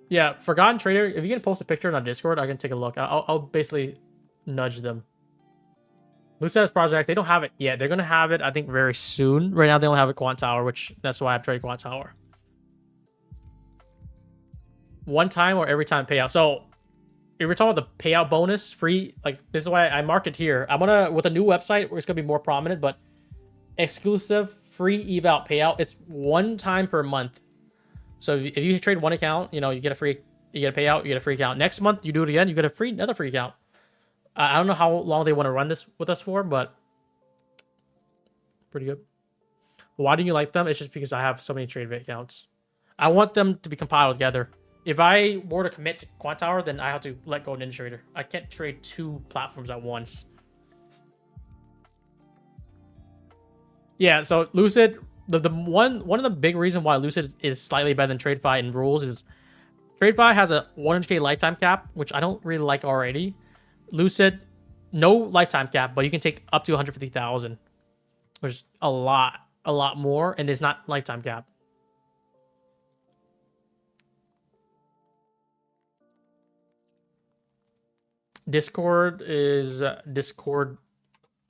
Yeah, Forgotten Trader, if you can post a picture on Discord, I can take a look. I'll basically nudge them. Lucid's project, they don't have it yet. They're going to have it, I think, very soon. Right now, they don't have a Quant Tower, which that's why I've traded Quant Tower. One time or every time payout. So if we're talking about the payout bonus, free, like, this is why I marked it here. I'm going to, with a new website, where it's going to be more prominent, but exclusive free eval payout. It's 1 time per month. So if you trade 1 account, you know, you get a payout, you get a free account. Next month, you do it again, you get another free account. I don't know how long they want to run this with us for, but pretty good. Why do you like them? It's just because I have so many trade accounts. I want them to be compiled together. If I were to commit to Quant Tower, then I have to let go of Ninja Trader. I can't trade 2 platforms at once. Yeah, so Lucid, the one of the big reasons why Lucid is slightly better than Tradeify in rules is Tradeify has a 100K lifetime cap, which I don't really like already. Lucid, no lifetime cap, but you can take up to 150,000, which is a lot more, and there's not lifetime cap. Discord is Discord.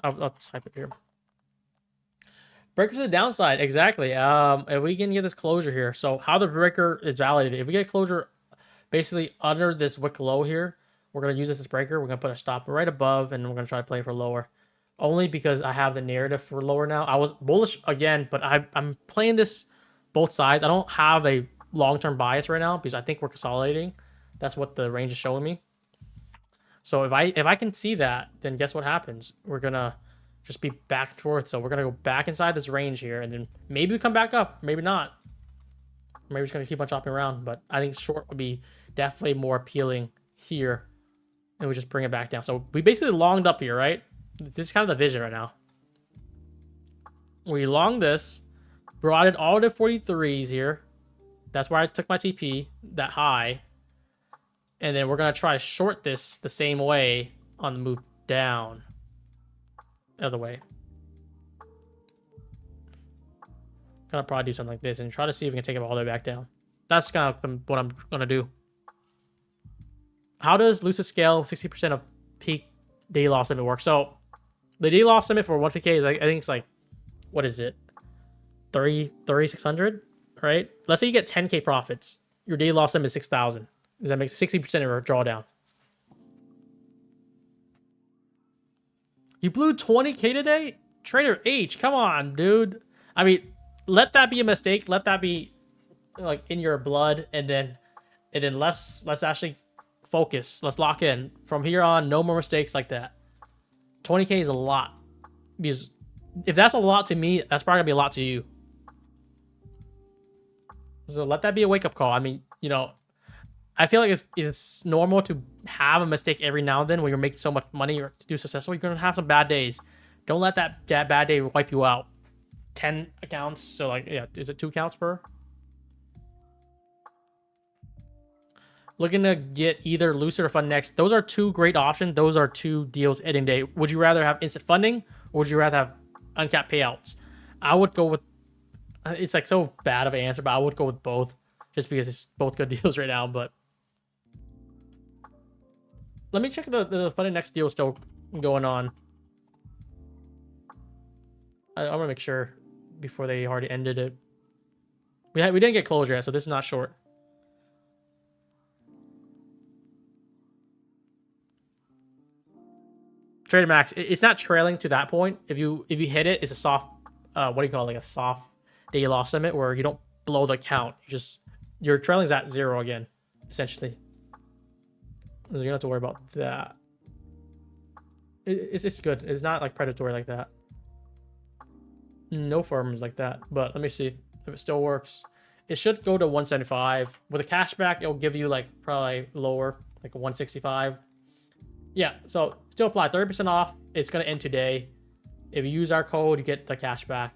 I'll type it here. Breakers to the downside, exactly. If we can get this closure here, so how the breaker is validated. If we get closure basically under this wick low here, we're gonna use this as breaker. We're gonna put a stop right above, and we're gonna try to play for lower. Only because I have the narrative for lower now. I was bullish again, but I'm playing this both sides. I don't have a long-term bias right now because I think we're consolidating. That's what the range is showing me. So if I can see that, then guess what happens? We're gonna just be back and forth. So we're gonna go back inside this range here, and then maybe we come back up, maybe not. Maybe we're just gonna keep on chopping around. But I think short would be definitely more appealing here, and we just bring it back down. So we basically longed up here, right? This is kind of the vision right now. We long this, brought it all to 43s here. That's where I took my TP, that high. And then we're going to try to short this the same way on the move down. Other way. Gonna probably do something like this and try to see if we can take it all the way back down. That's kind of what I'm going to do. How does Lucid scale 60% of peak daily loss limit work? So the daily loss limit for 150K is, I think it's like, what is it? 3,600, right? Let's say you get 10K profits. Your daily loss limit is 6,000. Does that make 60% of your drawdown? You blew 20K today? Trader H, come on, dude. I mean, let that be a mistake. Let that be like in your blood, and then let's actually focus. Let's lock in. From here on, no more mistakes like that. 20K is a lot. Because if that's a lot to me, that's probably gonna be a lot to you. So let that be a wake-up call. I mean, you know, I feel like it's normal to have a mistake every now and then when you're making so much money or to do successful. You're gonna have some bad days. Don't let that bad day wipe you out. 10 accounts, so like, yeah, is it 2 accounts per? Looking to get either Lucid or Fund Next. Those are two great options. Those are two deals ending day. Would you rather have instant funding, or would you rather have uncapped payouts? I would go with, it's like so bad of an answer, but I would go with both just because it's both good deals right now. But let me check the Funding Next deal still going on. I want to make sure before they already ended it. We didn't get closure yet, so this is not short. Trader Max, it's not trailing to that point. If you hit it, it's a soft, what do you call it? Like a soft daily loss limit where you don't blow the count. Your trailing is at 0 again, essentially. So you don't have to worry about that. It's good. It's not like predatory like that. No firms like that. But let me see if it still works. It should go to 175 with a cashback. It'll give you like probably lower, like a 165. Yeah, so still apply 30% off. It's gonna end today. If you use our code, you get the cash back.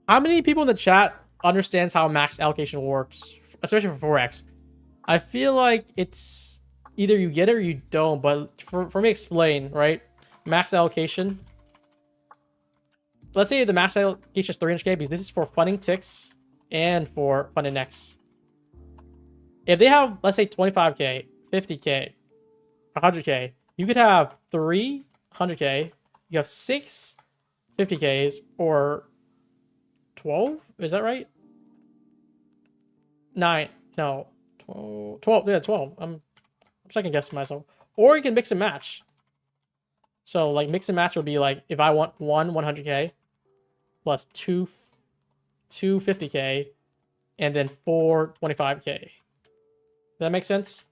How many people in the chat understands how max allocation works, especially for Forex? I feel like it's either you get it or you don't, but for me, explain, right? Max allocation. Let's say the max allocation is 300K because this is for funding ticks and for Funding Next. If they have, let's say 25K, 50K, 100K, you could have 3 100K, you have 6 50Ks, or 12, is that right? 9, no, 12, yeah, 12. I'm second guessing myself. Or you can mix and match. So like mix and match would be like, if I want 1 100K plus 2 50K and then 4 25K. Does that make sense?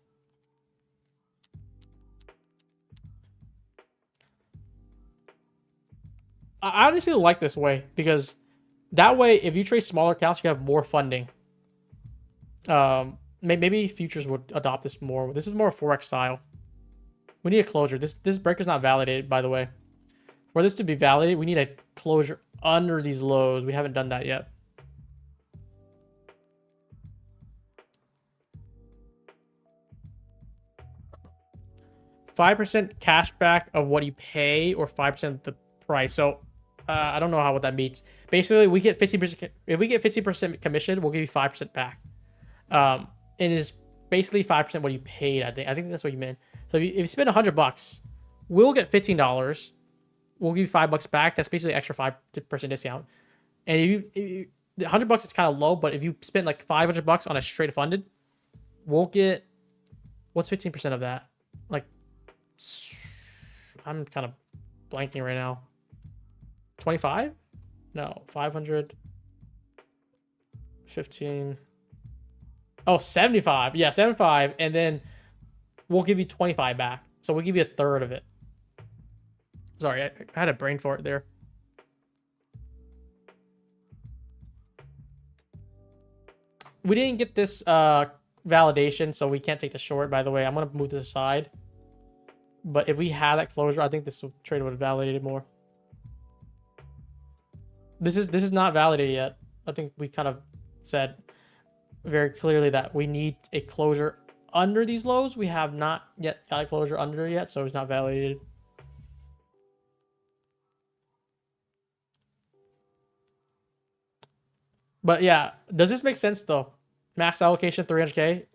I honestly like this way because that way, if you trade smaller accounts, you have more funding. Maybe futures would adopt this more. This is more Forex style. We need a closure. This breaker's not validated, by the way. For this to be validated, we need a closure under these lows. We haven't done that yet. $5% cash back of what you pay, or 5% of the price. So I don't know what that means. Basically, we get 50%. If we get 50% commission, we'll give you 5% back. It is basically 5% what you paid. I think that's what you meant. So if you spend $100, we'll get $15. We'll give you $5 back. That's basically extra 5% discount. And the $100 is kind of low, but if you spend like $500 on a straight funded, we'll get, what's 15% of that? Like, I'm kind of blanking right now. 25? No, 500. 15. Oh, 75. Yeah, 75. And then we'll give you 25 back. So we'll give you a third of it. Sorry, I had a brain fart there. We didn't get this validation, so we can't take the short, by the way. I'm going to move this aside. But if we had that closure, I think this trade would have validated more. This is not validated yet. I think we kind of said very clearly that we need a closure under these lows. We have not yet got a closure under yet, so it's not validated. But yeah, does this make sense though? Max allocation 300k.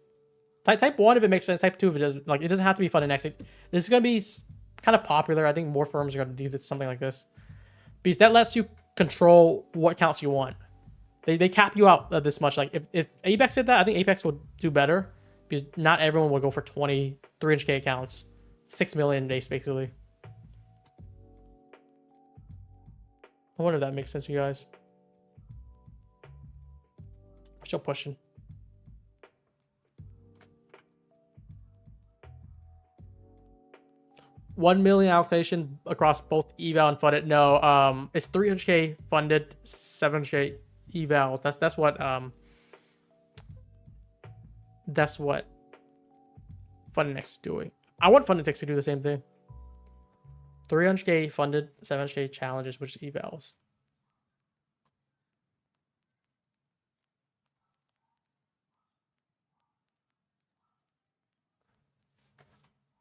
Type 1 if it makes sense. Type 2 if it doesn't. Like, it doesn't have to be fun and exit. This is gonna be kind of popular. I think more firms are gonna do something like this because that lets you control what counts you want. They cap you out this much. Like if Apex did that, I think Apex would do better because not everyone would go for 300k accounts. 6 million base basically. I wonder if that makes sense to you guys. Still pushing. $1 million allocation across both eval and funded. No, it's 300k funded, 700k eval. That's what Funded Next is doing. I want Funded Next to do the same thing. 300k funded, 700k challenges, which is evals.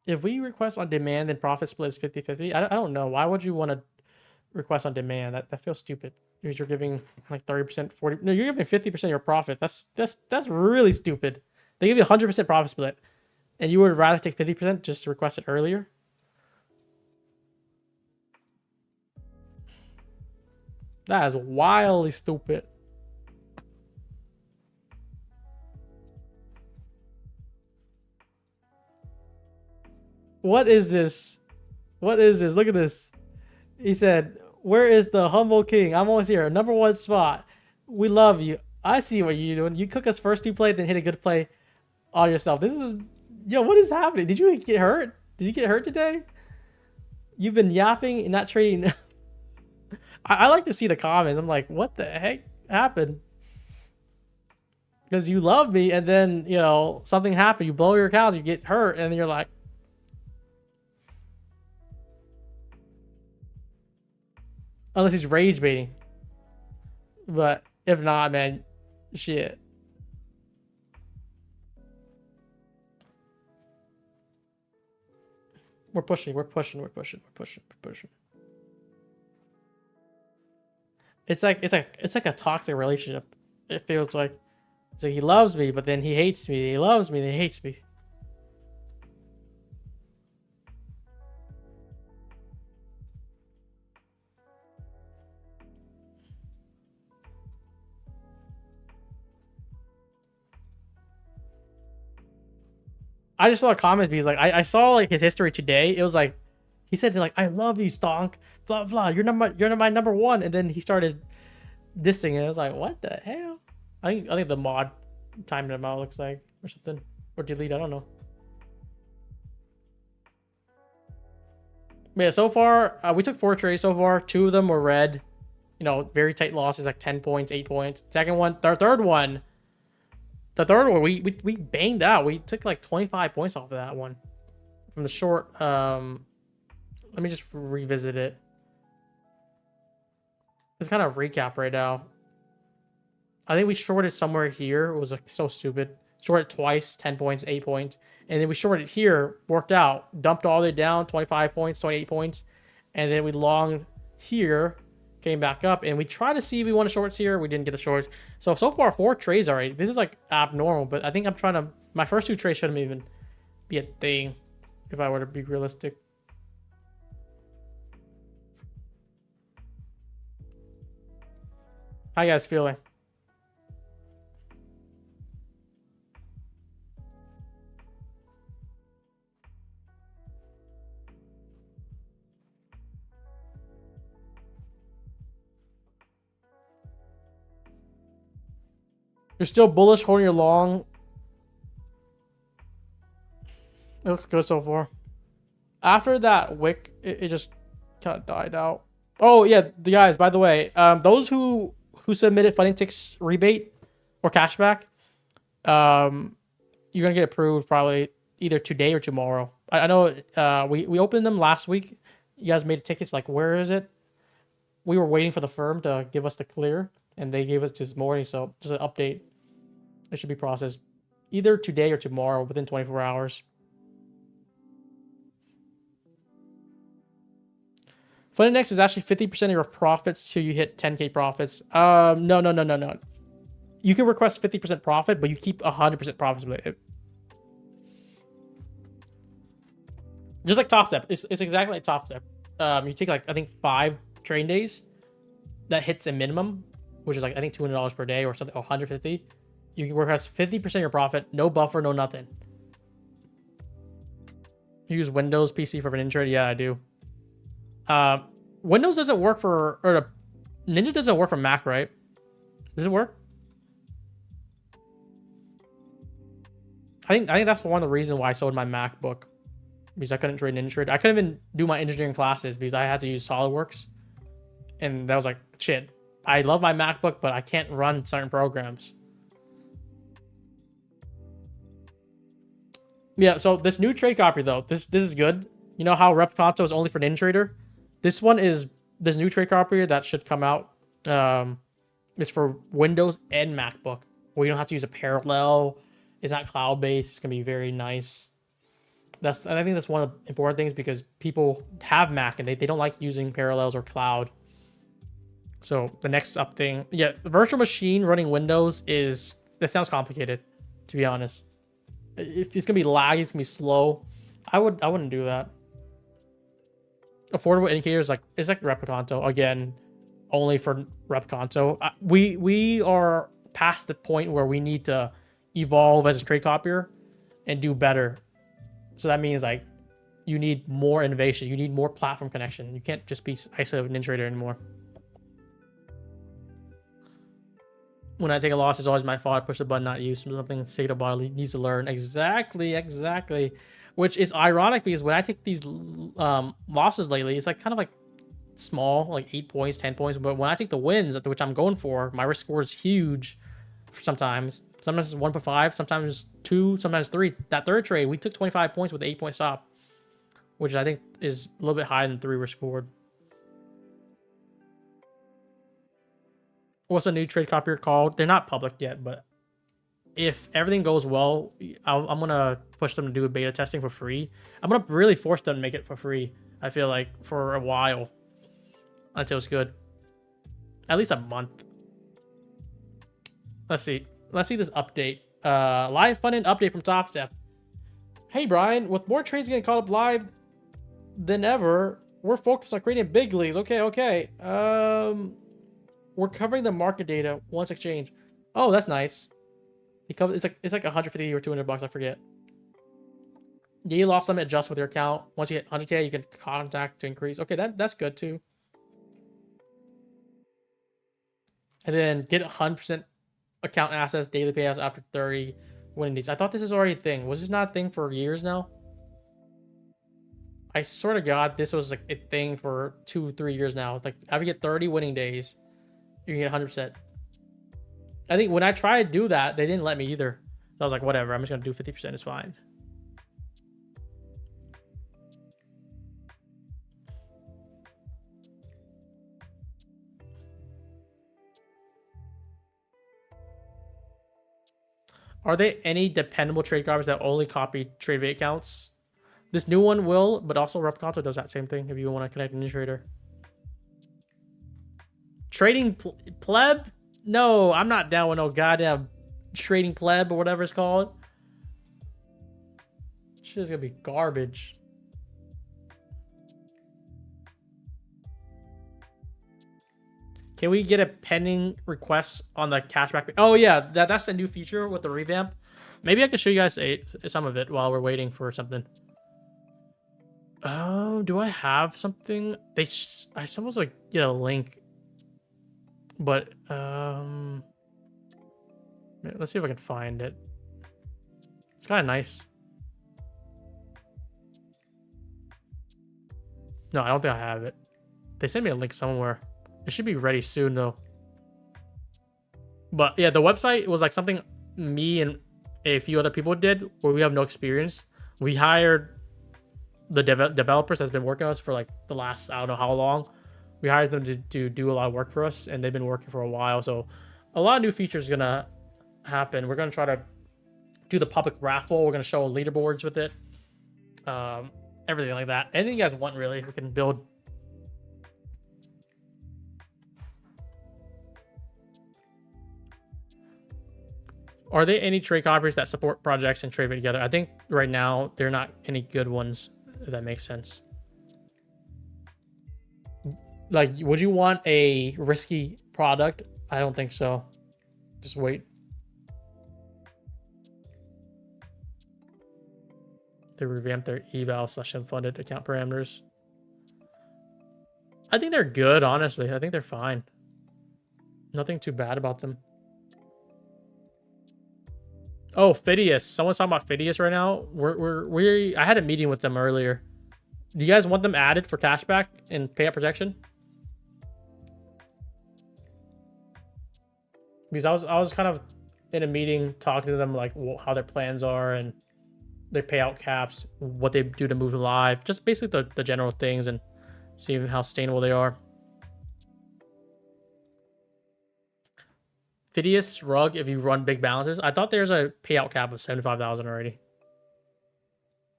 If we request on demand, then profit split is 50-50. I don't know. Why would you want to request on demand? That feels stupid. Because you're giving like 30%, 40. No, you're giving 50% of your profit. That's really stupid. They give you 100% profit split, and you would rather take 50% just to request it earlier. That is wildly stupid. What is this? What is this? Look at this. He said, "Where is the humble king? I'm always here. Number 1 spot. We love you. I see what you're doing. You cook us first 2 play, then hit a good play on yourself." This is, yo, what is happening? Did you get hurt? Did you get hurt today? You've been yapping and not trading. I like to see the comments. I'm like, what the heck happened? Because you love me, and then, you know, something happened. You blow your accounts, you get hurt, and then you're like, unless he's rage baiting. But if not, man, shit. We're pushing. It's like a toxic relationship. It feels like it's like he loves me, but then he hates me. He loves me, then he hates me. I just saw a comment because like I saw like his history today. It was like he said like, "I love you, Stonk, blah blah. You're my number 1." And then he started dissing it. I was like, what the hell? I think the mod timed him out, looks like, or something, or delete. I don't know. But yeah, so far we took 4 trades so far. 2 of them were red. You know, very tight losses, like 10 points, 8 points. Second one, third one. The third one, we banged out. We took like 25 points off of that one from the short. Let me just revisit it. It's kind of recap right now. I think we shorted somewhere here. It was like so stupid. Shorted twice, 10 points, 8 points. And then we shorted here, worked out, dumped all the way down, 25 points, 28 points. And then we longed here, came back up, and we tried to see if we want to shorts here. We didn't get the shorts. So far 4 trades already. This is like abnormal, but I think I'm trying to, my first 2 trades shouldn't even be a thing if I were to be realistic. How you guys feeling? You're still bullish holding your long. It looks good so far. After that wick, it just kind of died out. Oh yeah, the guys, by the way, those who submitted funding ticks rebate or cashback, you're gonna get approved probably either today or tomorrow. I know we opened them last week. You guys made tickets. Like, where is it? We were waiting for the firm to give us the clear, and they gave us this morning. So just an update. It should be processed either today or tomorrow within 24 hours. Funding next is actually 50% of your profits till you hit 10K profits. No. You can request 50% profit, but you keep 100% profits with it. Just like Top Step. It's exactly like Top Step. You take like, I think 5 trading days. That hits a minimum, which is like, I think $200 per day or something, or 150. You can request 50% of your profit, no buffer, no nothing. You use Windows PC for an intro? Yeah, I do. Windows doesn't work for, or Ninja doesn't work for Mac, right? Does it work? I think that's one of the reasons why I sold my MacBook, because I couldn't trade Ninja Trade. I couldn't even do my engineering classes because I had to use SolidWorks, and that was like, shit. I love my MacBook, but I can't run certain programs. Yeah, so this new trade copy though, this is good. You know how Replicanto is only for NinjaTrader? This one is, this new trade copy that should come out is for Windows and MacBook, where you don't have to use a parallel. It's not cloud-based. It's gonna be very nice. And I think that's one of the important things, because people have Mac and they don't like using parallels or cloud. So the next up thing, yeah, the virtual machine running Windows that sounds complicated, to be honest. If it's gonna be laggy, it's gonna be slow. I wouldn't do that. Affordable indicators, like, it's like Replicanto again, only for Replicanto. We are past the point where we need to evolve as a trade copier and do better. So that means like you need more innovation, you need more platform connection. You can't just be isolated with NinjaTrader anymore. When I take a loss, it's always my fault. I push the button, not you. Something Sata body needs to learn. Exactly. Which is ironic, because when I take these losses lately, it's like kind of like small, like 8 points, 10 points. But when I take the wins, which I'm going for, my risk score is huge. Sometimes it's 1.5, sometimes 2, sometimes 3. That third trade, we took 25 points with an 8-point stop, which I think is a little bit higher than 3 risk scored. What's a new trade copier called? They're not public yet, but if everything goes well, I'm gonna push them to do a beta testing for free. I'm gonna really force them to make it for free, I feel like, for a while, until it's good. At least a month. Let's see this update. Live funding update from Top Step. Hey Brian, with more trades getting caught up live than ever, we're focused on creating big leagues. Okay. We're covering the market data once exchange. Oh, that's nice. It's like 150 or 200 bucks, I forget. Daily loss limit adjust with your account. Once you hit 100K, you can contact to increase. Okay, that's good too. And then get 100% account access, daily payouts after 30 winning days. I thought this is already a thing. Was this not a thing for years now? I swear to God, this was like a thing for 2-3 years now. Like, after you get 30 winning days, you can get 100%. I think when I tried to do that, they didn't let me either. So I was like, whatever, I'm just gonna do 50%, it's fine. Are there any dependable trade copiers that only copy trade rate accounts? This new one will, but also Replicanto does that same thing if you want to connect an trader. Trading pleb? No, I'm not down with no goddamn trading pleb or whatever it's called. Shit is gonna be garbage. Can we get a pending request on the cashback? Oh yeah, that's a new feature with the revamp. Maybe I can show you guys some of it while we're waiting for something. Oh, do I have something? I supposed to get a link, but let's see if I can find it. It's kind of nice. No, I don't think I have it. They sent me a link somewhere. It should be ready soon though. But yeah, the website was like something me and a few other people did where we have no experience. We hired the developers that's been working with us for like the last, I don't know how long. We hired them to do a lot of work for us, and they've been working for a while. So a lot of new features are gonna happen. We're gonna try to do the public raffle. We're gonna show leaderboards with it. Everything like that. Anything you guys want, really, we can build. Are there any trade copiers that support projects and trade together? I think right now they're not any good ones, if that makes sense. Like, would you want a risky product? I don't think so. Just wait. They revamped their eval/unfunded account parameters. I think they're good, honestly. I think they're fine. Nothing too bad about them. Oh, Phidias. Someone's talking about Phidias right now. I had a meeting with them earlier. Do you guys want them added for cashback and payout protection? Because I was kind of in a meeting talking to them like how their plans are and their payout caps, what they do to move live, just basically the general things, and seeing how sustainable they are. Phidias rug if you run big balances. I thought there's a payout cap of 75,000 already.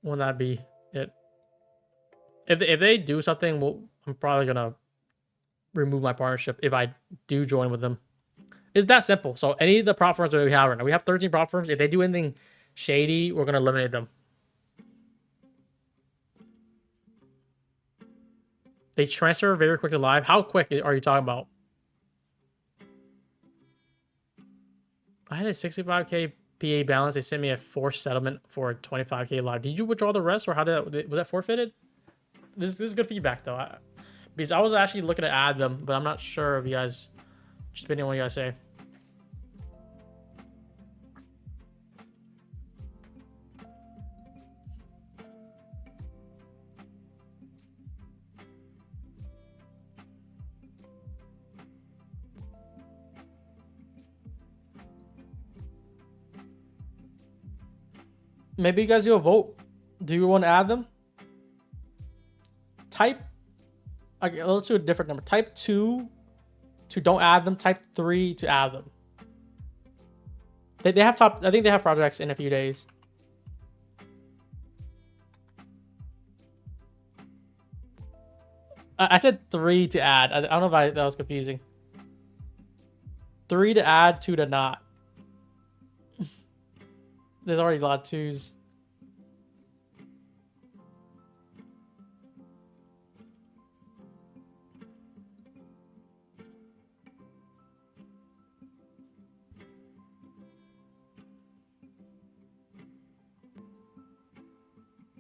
Wouldn't that be it? If they do something, I'm probably gonna remove my partnership if I do join with them. It's that simple. So any of the prop firms that we have right now, we have 13 prop firms. If they do anything shady, we're gonna eliminate them. They transfer very quickly live. How quick are you talking about? I had a 65K PA balance. They sent me a forced settlement for a 25K live. Did you withdraw the rest, or was that forfeited? This is good feedback though, because I was actually looking to add them, but I'm not sure if you guys, just depending on what you guys say. Maybe you guys do a vote. Do you want to add them? Okay, let's do a different number. Type 2 to don't add them. Type 3 to add them. They have I think they have projects in a few days. I said 3 to add. I don't know if that was confusing. 3 to add, 2 to not. There's already a lot of 2s.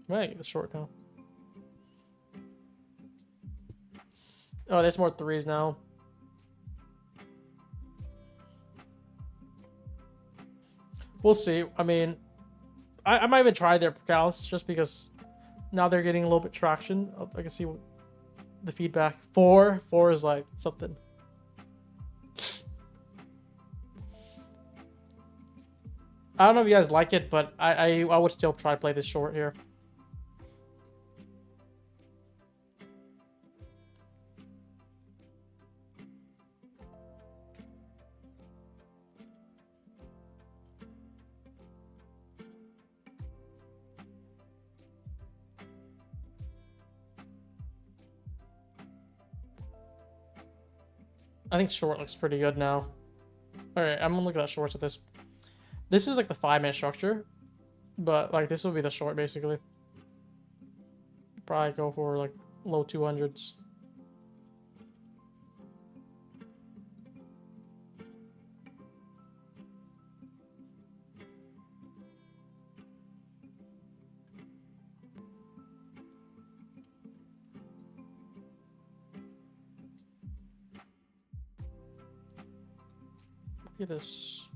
Right, it's short now. Oh, there's more 3s now. We'll see. I mean, I might even try their accounts just because now they're getting a little bit traction. I can see the feedback. 4 is like something. I don't know if you guys like it, but I would still try to play this short here. I think short looks pretty good now. All right, I'm gonna look at shorts at this. This is like the 5-minute structure, but like this will be the short basically. Probably go for like low 200s. Look at this.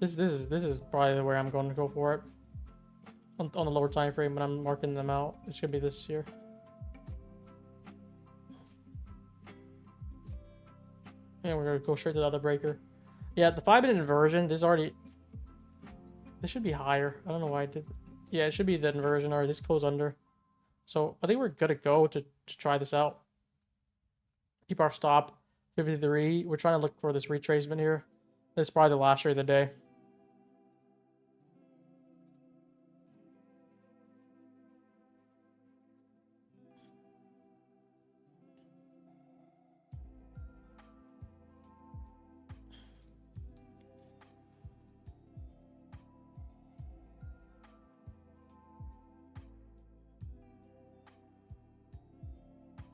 This is probably where I'm going to go for it. On the lower time frame when I'm marking them out. It's gonna be this here. And we're gonna go straight to the other breaker. Yeah, the 5-minute inversion, this should be higher. I don't know why I did. Yeah, it should be the inversion or this close under. So I think we're good to go to try this out. Keep our stop 53. We're trying to look for this retracement here. This is probably the last trade of the day.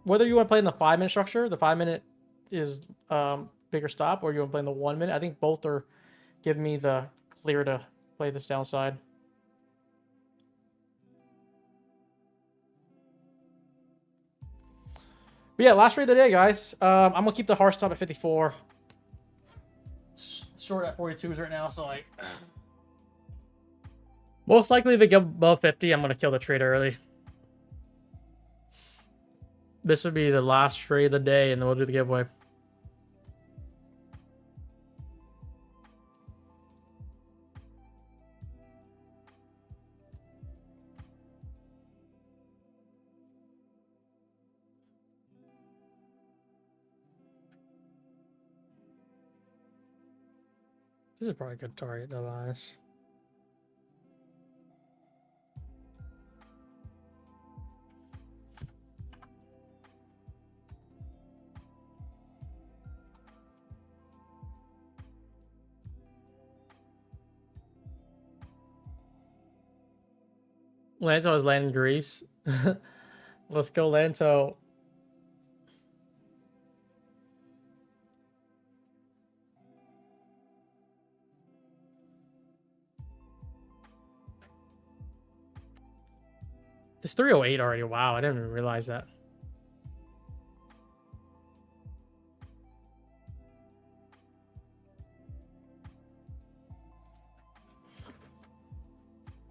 Whether you want to play in the 5-minute structure, the 5-minute is bigger stop, or you want to play in the 1-minute, I think both are giving me the clear to play this downside. But yeah, last trade of the day, guys. I'm gonna keep the hard stop at 54. Short at 42s right now, so like most likely if they go above 50, I'm gonna kill the trade early. This would be the last trade of the day, and then we'll do the giveaway. This is probably a good target, to be honest. Lanto is landing Greece. Let's go, Lanto. It's 308 already. Wow, I didn't even realize that.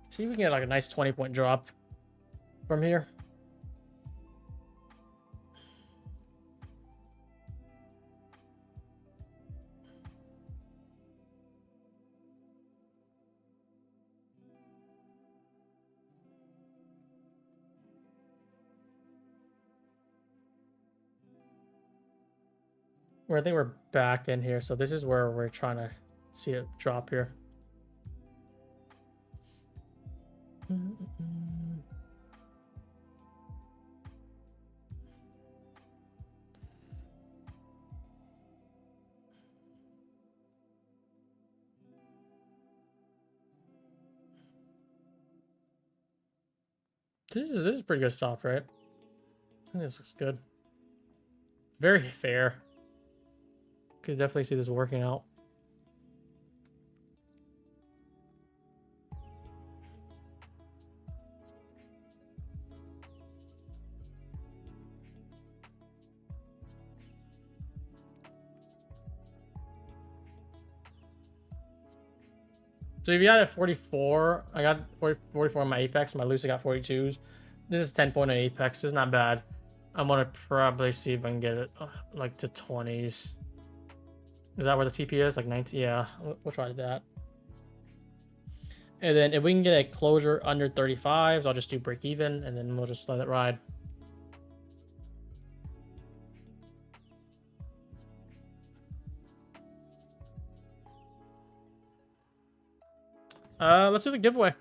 See if we can get like a nice 20-point drop from here. I think we're back in here, so this is where we're trying to see it drop here. This is pretty good stop, right? I think this looks good. Very fair. Could definitely see this working out. So if you got a 44, I got 44 on my Apex, my Lucy got 42s. This is 10 point on Apex, it's not bad. I'm gonna probably see if I can get it like to 20s. Is that where the TP is? Like 19? Yeah, we'll try that. And then if we can get a closure under 35s, I'll just do break even, and then we'll just let it ride. Let's do the giveaway.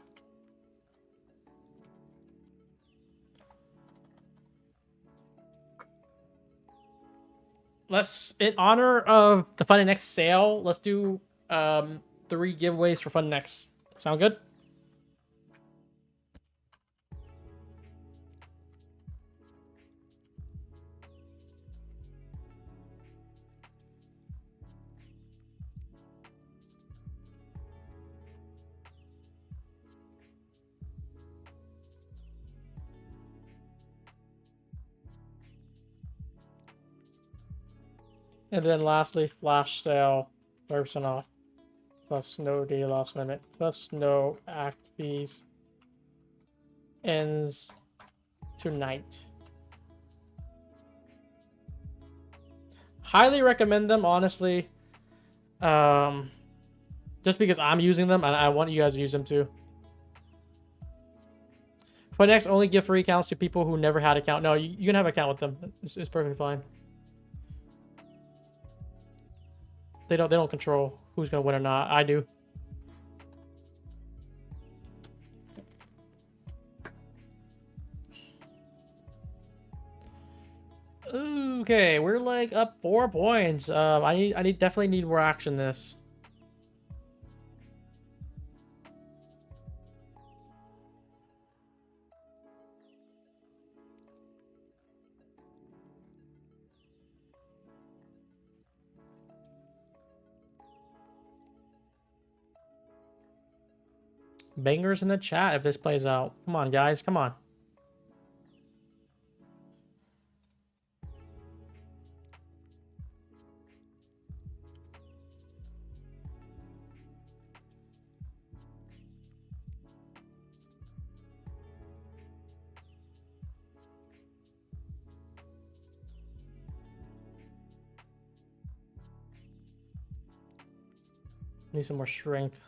let's, in honor of the Fund Next sale, let's do 3 giveaways for Fund Next. Sound good? And then lastly, flash sale, 30% off, plus no day loss limit, plus no act fees. Ends tonight. Highly recommend them, honestly. Just because I'm using them and I want you guys to use them too. For next, only give free accounts to people who never had an account. No, you can have an account with them. It's perfectly fine. They don't control who's gonna win or not. I do. Okay, we're like up 4 points. I definitely need more action this. Bangers in the chat if this plays out. Come on, guys. Come on. Need some more strength.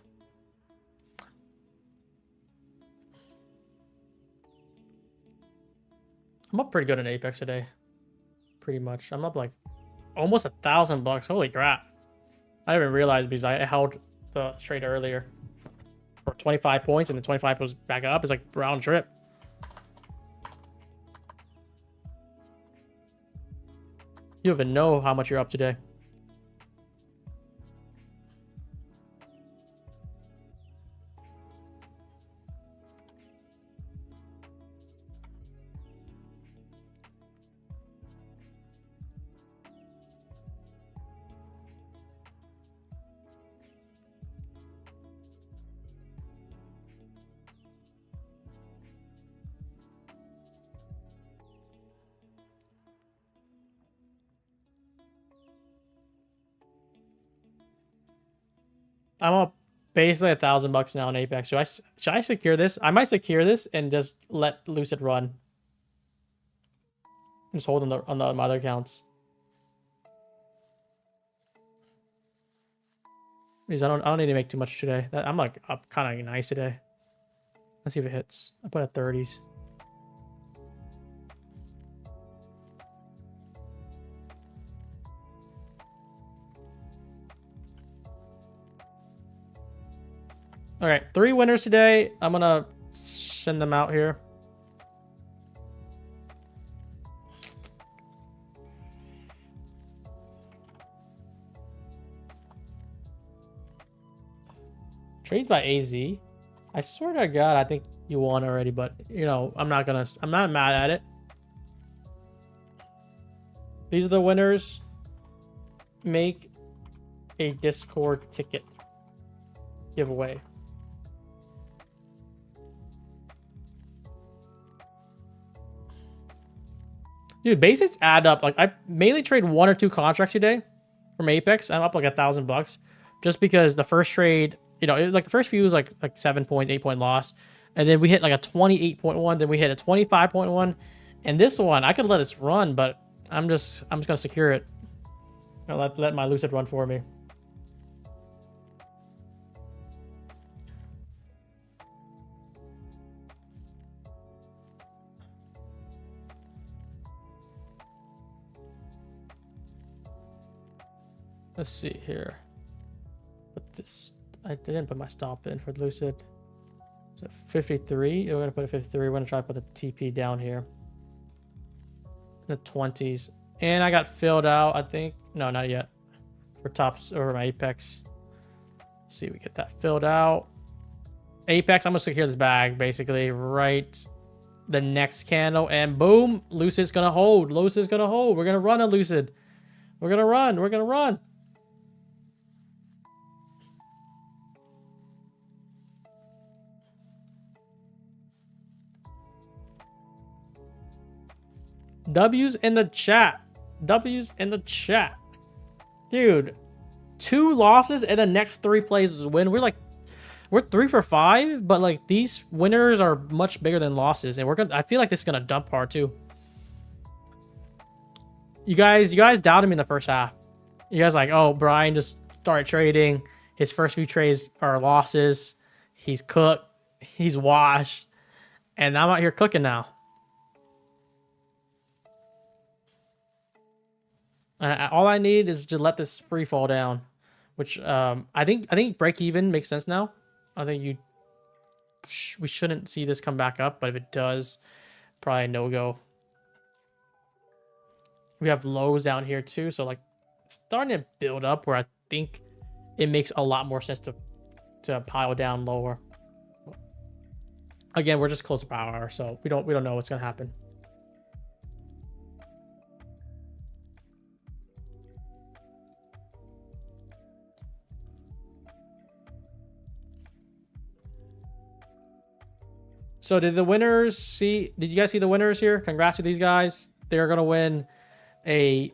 I'm up pretty good in Apex today. Pretty much. I'm up like almost $1,000. Holy crap. I didn't even realize because I held the trade earlier for 25 points and the 25 was back up. It's like round trip. You don't even know how much you're up today. I'm up basically $1,000 now in Apex. Should I secure this? I might secure this and just let Lucid run. Just hold on the my other accounts. Because I don't need to make too much today. I'm like up kind of nice today. Let's see if it hits. I put at 30s. All right, 3 winners today. I'm gonna send them out here. Trades by AZ. I swear to God, I think you won already, but you know, I'm not mad at it. These are the winners. Make a Discord ticket giveaway. Dude, basics add up. Like I mainly trade 1 or 2 contracts today from Apex. I'm up like $1,000 just because the first trade, you know, like the first few was like 7 points, 8 point loss. And then we hit like a 28.1, then we hit a 25.1. And this one, I could let it run, but I'm just gonna secure it. I'll let my Lucid run for me. Let's see here. Put this. I didn't put my stop in for Lucid. So 53. We're gonna put a 53. We're gonna try to put the TP down here. In the 20s. And I got filled out, I think. No, not yet. For tops or my Apex. Let's see, we get that filled out. Apex, I'm gonna secure this bag basically right the next candle, and boom, Lucid's gonna hold. Lucid's gonna hold. We're gonna run a Lucid. We're gonna run. We're gonna run. W's in the chat. W's in the chat. Dude, 2 losses and the next 3 plays is win. We're 3 for 5, but like these winners are much bigger than losses, and I feel like this is gonna dump hard too. You guys doubted me in the first half. You guys like, oh, Brian just started trading. His first few trades are losses. He's cooked. He's washed. And I'm out here cooking now. All I need is to let this free fall down, which I think break even makes sense now. I think we shouldn't see this come back up, but if it does, probably no go. We have lows down here too, so like it's starting to build up where I think it makes a lot more sense to pile down lower. Again, we're just close to power hour, so we don't know what's gonna happen. So did you guys see the winners here? Congrats to these guys. They're gonna win a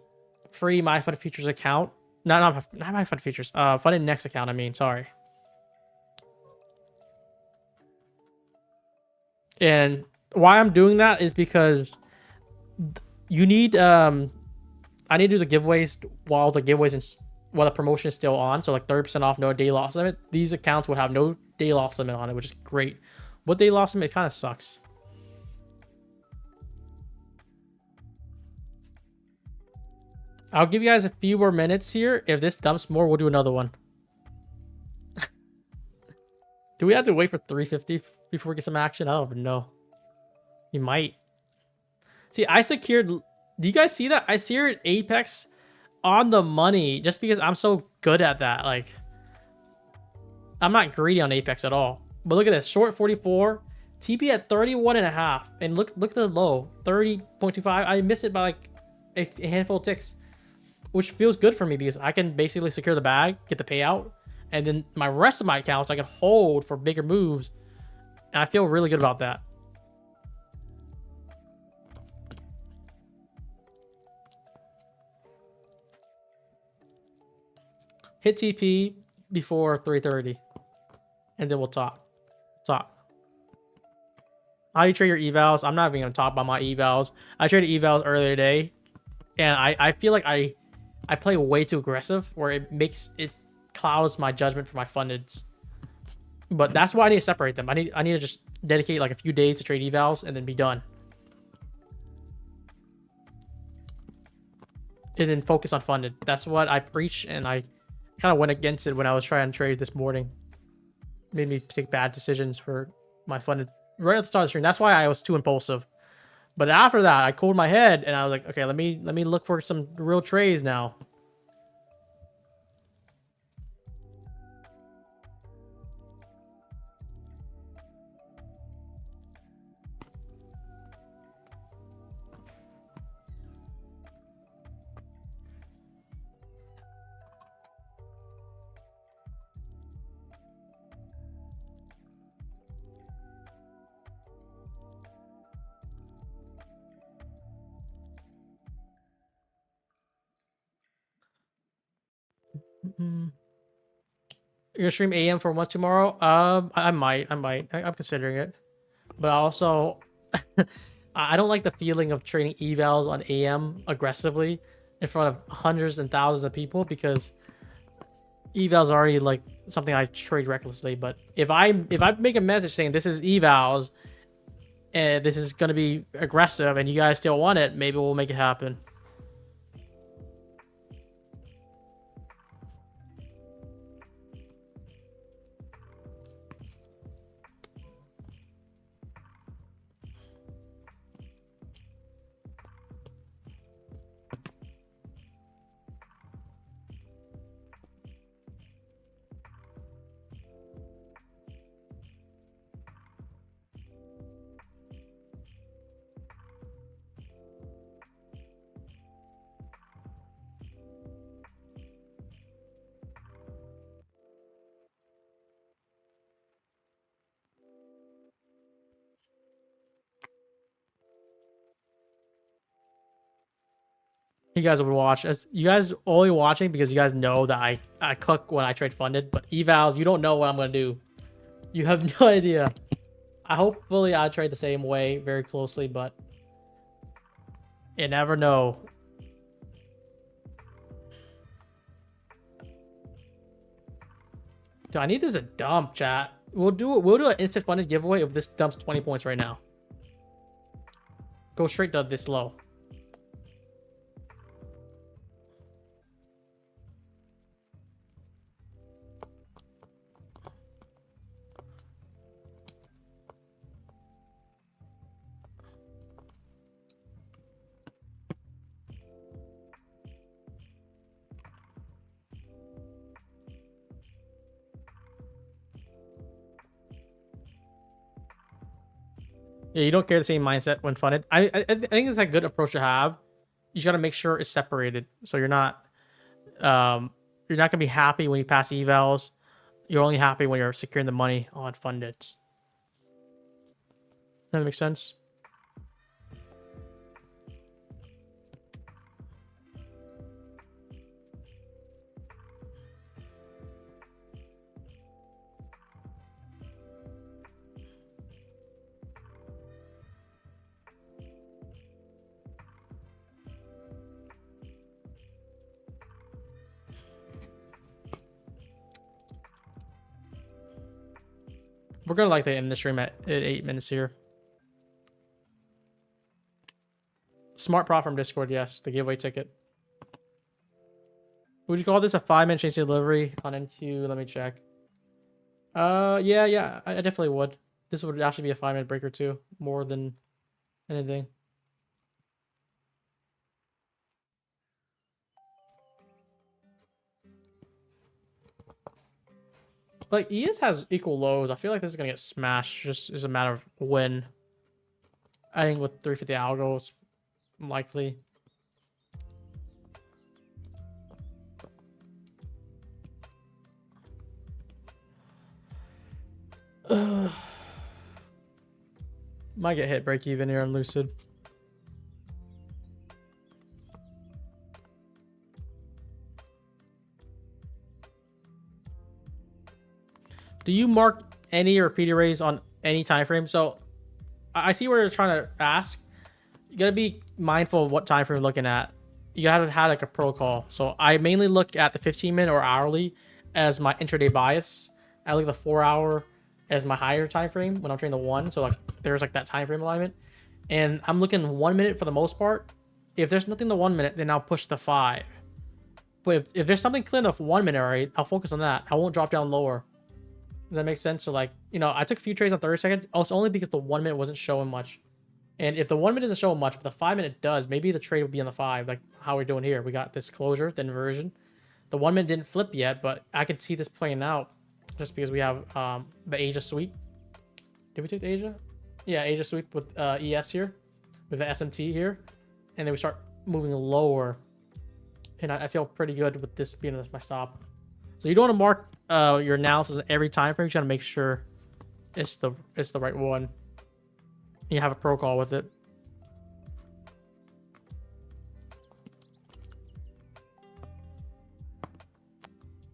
free MyFund Futures account. Not MyFund Futures. Funded Next account, I mean, sorry. And why I'm doing that is because you need I need to do the giveaways while the promotion is still on. So like 30% off, no day loss limit. These accounts would have no day loss limit on it, which is great. What day loss limit kind of sucks. I'll give you guys a few more minutes here. If this dumps more, we'll do another one. Do we have to wait for 350 before we get some action? I don't even know. You might. See, I secured... Do you guys see that? I secured Apex on the money just because I'm so good at that. Like, I'm not greedy on Apex at all. But look at this. Short 44. TP at 31.5. And look at the low. 30.25. I missed it by like a handful of ticks, which feels good for me because I can basically secure the bag, get the payout, and then my rest of my accounts I can hold for bigger moves, and I feel really good about that. Hit TP before 3:30, and then we'll talk. How do you trade your evals? I'm not even gonna talk about my evals. I traded evals earlier today, and I feel like I play way too aggressive, where it clouds my judgment for my fundeds. But that's why I need to separate them. I need to just dedicate like a few days to trade evals and then be done. And then focus on funded. That's what I preach, and I kind of went against it when I was trying to trade this morning. Made me take bad decisions for my funded right at the start of the stream. That's why I was too impulsive. But after that, I cooled my head and I was like, okay, let me look for some real trades now. You're gonna stream AM for once tomorrow? I might. I'm considering it, but also, I don't like the feeling of trading evals on AM aggressively in front of hundreds and thousands of people, because evals are already like something I trade recklessly. But if I make a message saying this is evals and this is gonna be aggressive and you guys still want it, maybe we'll make it happen. You guys would watch. As you guys only watching because you guys know that I cook when I trade funded, but evals, you don't know what I'm gonna do. You have no idea. Hopefully I trade the same way very closely, but you never know. Dude, I need this to dump, chat. We'll do an instant funded giveaway if this dumps 20 points right now. Go straight to this low. Yeah, you don't carry the same mindset when funded. I think it's a good approach to have. You just gotta make sure it's separated, so you're not gonna be happy when you pass evals. You're only happy when you're securing the money on funded. That makes sense. We're gonna like to end the stream at 8 minutes here. Smart prop from Discord, yes, the giveaway ticket. Would you call this a 5-minute chase delivery on NQ? Let me check. Yeah, I definitely would. This would actually be a 5-minute breaker too, more than anything. Like, ES has equal lows. I feel like this is gonna get smashed. Just is a matter of when. I think with 350 algo, it's likely. Might get hit break even here on Lucid. Do you mark any or repeat arrays on any time frame? So I see where you're trying to ask. You gotta be mindful of what time frame you're looking at. You gotta have like a protocol. So I mainly look at the 15-minute or hourly as my intraday bias. I look at the 4-hour as my higher time frame when I'm trading the 1. So like there's like that time frame alignment. And I'm looking 1 minute for the most part. If there's nothing in the 1 minute, then I'll push the 5. But if there's something clear enough 1 minute, right, I'll focus on that. I won't drop down lower. Does that make sense? So like, you know, I took a few trades on 30 seconds. Also only because the 1 minute wasn't showing much. And if the 1 minute doesn't show much, but the 5 minute does, maybe the trade would be on the 5, like how we're doing here. We got this closure, the inversion. The 1 minute didn't flip yet, but I could see this playing out just because we have the Asia sweep. Did we take the Asia? Yeah, Asia sweep with ES here, with the SMT here. And then we start moving lower. And I feel pretty good with this being my stop. So you don't want to mark your analysis every time frame. You gotta make sure it's the right one. You have a protocol with it.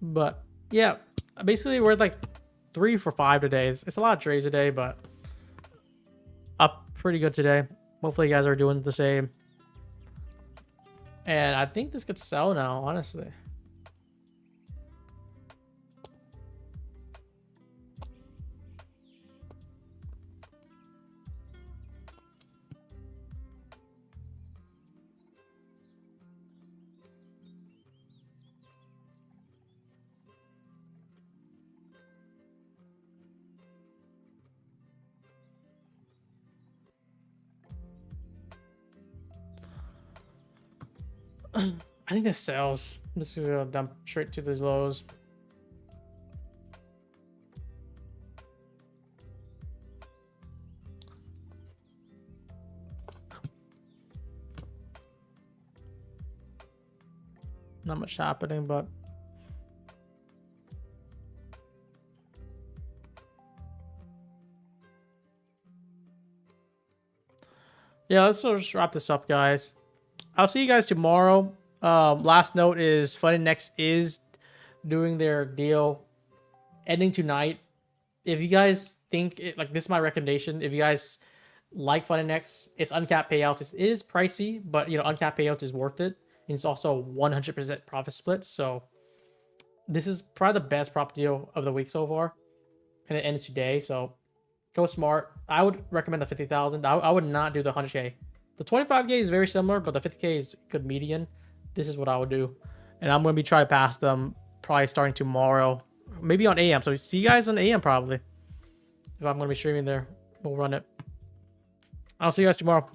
But yeah, basically we're like 3 for 5 today. It's a lot of trades today, but up pretty good today. Hopefully you guys are doing the same. And I think this could sell now, honestly. I think this sells. This is gonna dump straight to these lows. Not much happening, but yeah, let's just wrap this up, guys. I'll see you guys tomorrow. Last note is Funnynext is doing their deal ending tonight. If you guys think it, like, this is my recommendation. If you guys like Funnynext, it's uncapped payouts. It is pricey, but you know, uncapped payouts is worth it. And it's also 100% profit split. So this is probably the best prop deal of the week so far, and it ends today. So go smart. I would recommend the 50,000. I would not do the 100K. The 25K is very similar, but the 50K is good median. This is what I would do, and I'm gonna be trying to pass them probably starting tomorrow, maybe on AM. So see you guys on AM probably. If I'm gonna be streaming there, we'll run it. I'll see you guys tomorrow.